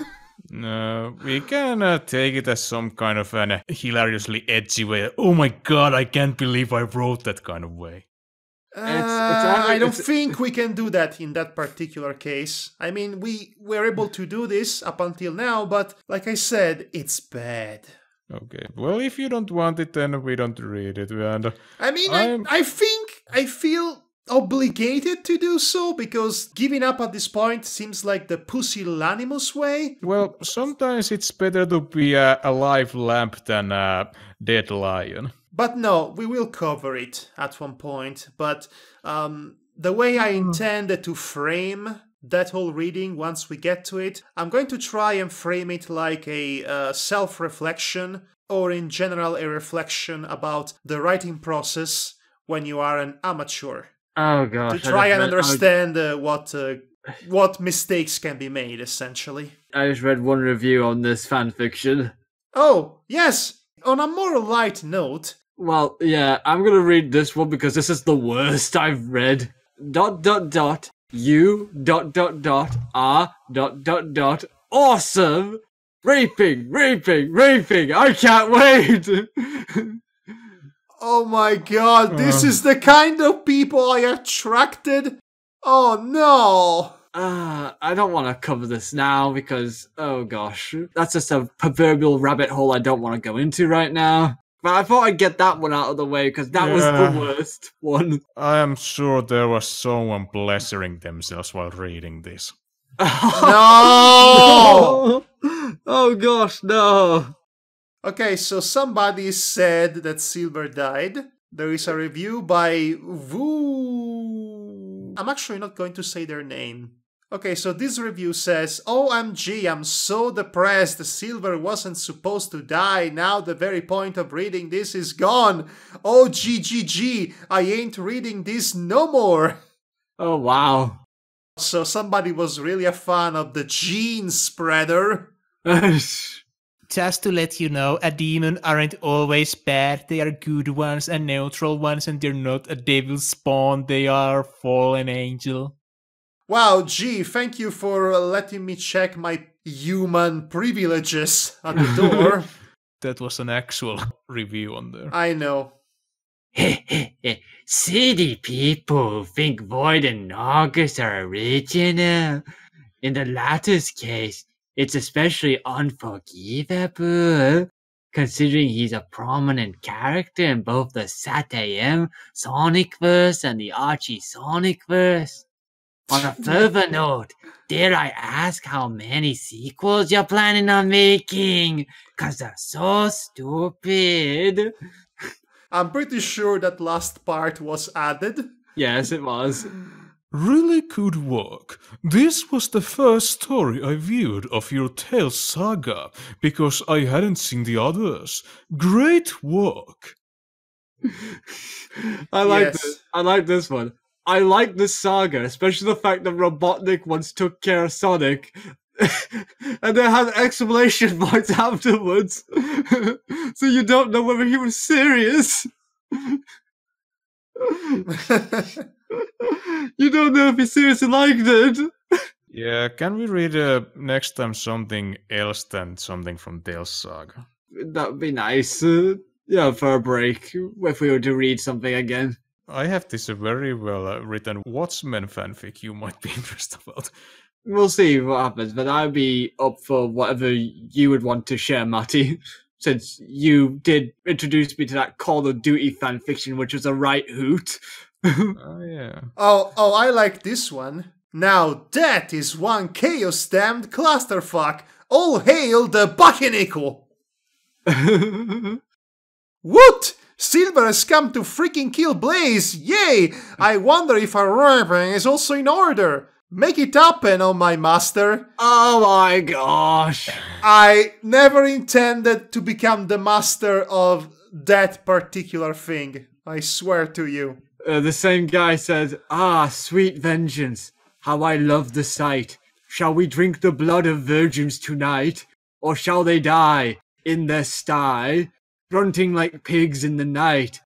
No, we can take it as some kind of an hilariously edgy way. Oh my god, I can't believe I wrote that kind of way. I don't think we can do that in that particular case. I mean, we were able to do this up until now, but like I said, it's bad. Okay, well, if you don't want it, then we don't read it. And I mean, I feel obligated to do so, because giving up at this point seems like the pusillanimous way. well, sometimes it's better to be a live lamp than a dead lion. But no, we will cover it at one point. But the way I intended to frame that whole reading once we get to it, I'm going to try and frame it like a self-reflection, or in general a reflection about the writing process when you are an amateur. Oh gosh. To try and understand what mistakes can be made, essentially. I just read one review on this fanfiction. Oh, yes! On a more light note... Well, yeah, I'm gonna read this one because this is the worst I've read. ... You ... Awesome! Raping! I can't wait! Oh my god, this is the kind of people I attracted? Oh no! I don't want to cover this now because, oh gosh, that's just a proverbial rabbit hole I don't want to go into right now. But I thought I'd get that one out of the way because that was the worst one. I am sure there was someone pleasuring themselves while reading this. No! Oh gosh, no. Okay, so somebody said that Silver died. There is a review by Woo. I'm actually not going to say their name. Okay, so this review says, OMG, I'm so depressed. Silver wasn't supposed to die. Now the very point of reading this is gone. Oh, GGG, I ain't reading this no more. Oh, wow. So somebody was really a fan of the gene spreader. Just to let you know, a demon aren't always bad. They are good ones and neutral ones, and they're not a devil spawn. They are a fallen angel. Wow, gee, thank you for letting me check my human privileges at the door. That was an actual review on there. I know. City people think Void and August are original. In the latter's case, it's especially unforgivable, considering he's a prominent character in both the SatAM Sonicverse and the Archie Sonicverse. On a further note, dare I ask how many sequels you're planning on making? 'Cause they're so stupid. I'm pretty sure that last part was added. Yes, it was. Really good work. This was the first story I viewed of your Tales saga, because I hadn't seen the others. Great work. I like Yes. this. I like this one. I like this saga, especially the fact that Robotnik once took care of Sonic. And then had exclamation marks afterwards. So you don't know whether he was serious. You don't know if he seriously liked it. Yeah, can we read next time something else than something from Tales saga? That would be nice. Yeah, for a break, if we were to read something again. I have this very well written Watchmen fanfic you might be interested about. We'll see what happens, but I'd be up for whatever you would want to share, Matty. Since you did introduce me to that Call of Duty fanfiction, which was a right hoot. Oh, yeah. Oh, I like this one. Now that is one chaos-damned clusterfuck. All hail the Bakinico! What? Silver has come to freaking kill Blaze! Yay! I wonder if our rapping is also in order. Make it happen, oh my master. Oh my gosh. I never intended to become the master of that particular thing. I swear to you. The same guy said, "Ah, sweet vengeance. How I love the sight. Shall we drink the blood of virgins tonight? Or shall they die in their sty, grunting like pigs in the night?"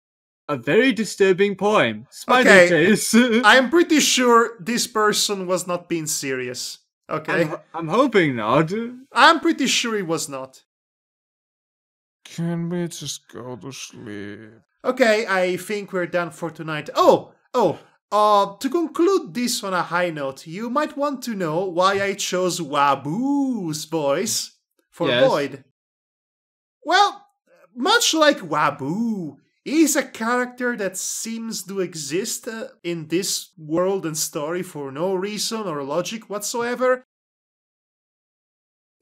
A very disturbing poem. Smiley Okay. face. I'm pretty sure this person was not being serious. Okay. I'm hoping not. I'm pretty sure it was not. Can we just go to sleep? Okay, I think we're done for tonight. To conclude this on a high note, you might want to know why I chose Waboo's voice for Yes. Void. Well, much like Waboo, he's a character that seems to exist in this world and story for no reason or logic whatsoever.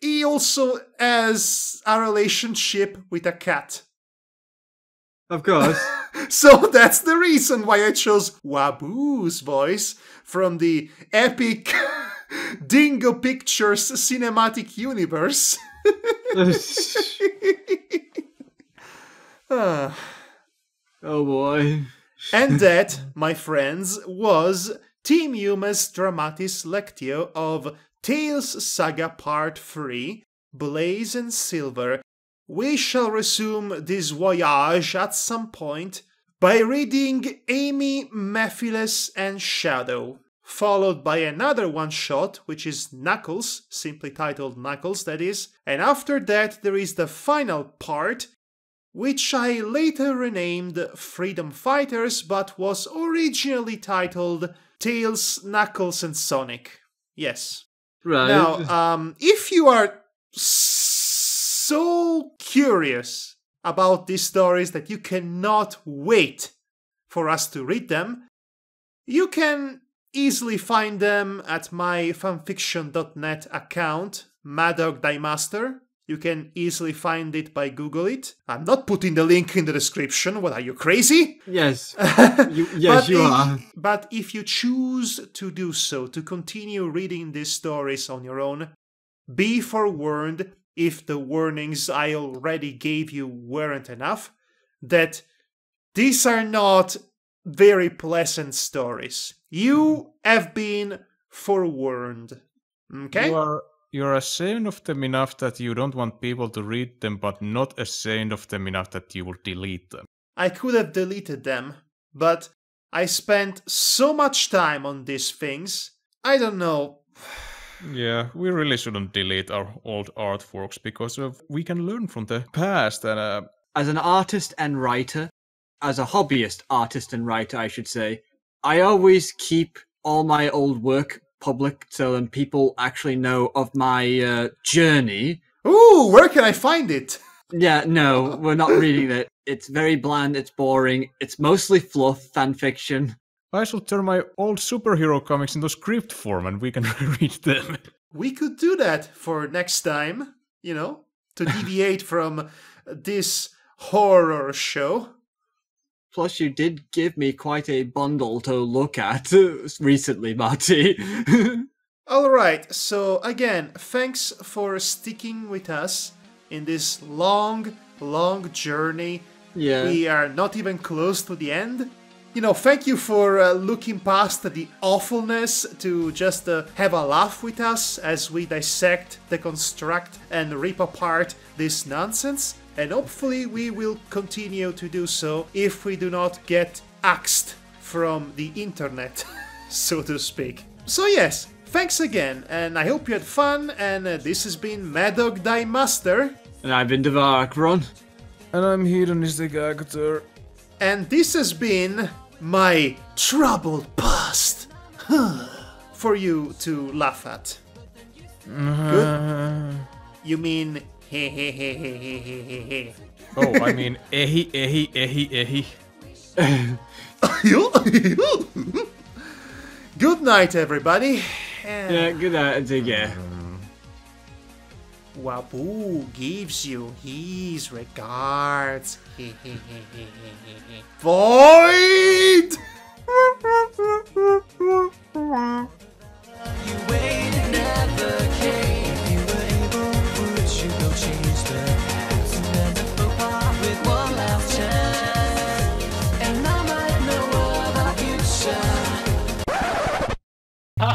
He also has a relationship with a cat. Of course. So that's the reason why I chose Waboo's voice from the epic Dingo Pictures cinematic universe. Ah. Oh boy. And that, my friends, was Team Yuma's Dramatis Lectio of Tales Saga Part 3, Blaze and Silver. We shall resume this voyage at some point by reading Amy, Mephiles, and Shadow, followed by another one-shot, which is Knuckles, simply titled Knuckles, that is, and after that there is the final part, which I later renamed Freedom Fighters, but was originally titled Tails, Knuckles, and Sonic. Yes. Right. Now, if you are so curious about these stories that you cannot wait for us to read them, you can easily find them at my fanfiction.net account, Madhog Master. You can easily find it by Google it. I'm not putting the link in the description. What, are you crazy? Yes. You are. But if you choose to do so, to continue reading these stories on your own, be forewarned, if the warnings I already gave you weren't enough, that these are not very pleasant stories. You have been forewarned. Okay? You're ashamed of them enough that you don't want people to read them, but not ashamed of them enough that you will delete them. I could have deleted them, but I spent so much time on these things. I don't know. Yeah, we really shouldn't delete our old artworks because we can learn from the past and As an artist and writer, as a hobbyist artist and writer, I should say, I always keep all my old work public so then people actually know of my journey. Ooh, where can I find it? Yeah, no, we're not reading it. It's very bland, it's boring, it's mostly fluff, fanfiction. I should turn my old superhero comics into script form and we can read them. We could do that for next time, to deviate from this horror show. Plus, you did give me quite a bundle to look at recently, Marty. Alright, so again, thanks for sticking with us in this long journey. Yeah. We are not even close to the end. Thank you for looking past the awfulness to just have a laugh with us as we dissect, deconstruct, and rip apart this nonsense. And hopefully we will continue to do so if we do not get axed from the internet, so to speak. So yes, thanks again, and I hope you had fun, and this has been Madhog Master. And I've been Devarakron. And I'm Hedonistic Actor. And this has been my troubled past for you to laugh at. Good? You mean he he he he he he he he. Oh, I mean ehi. Good night, everybody. Yeah, good night, yeah. Waboo gives you his regards. Void! You waited, never came. You were able, would you go change the past? And if the part with one last chance, and I might know about future. Ha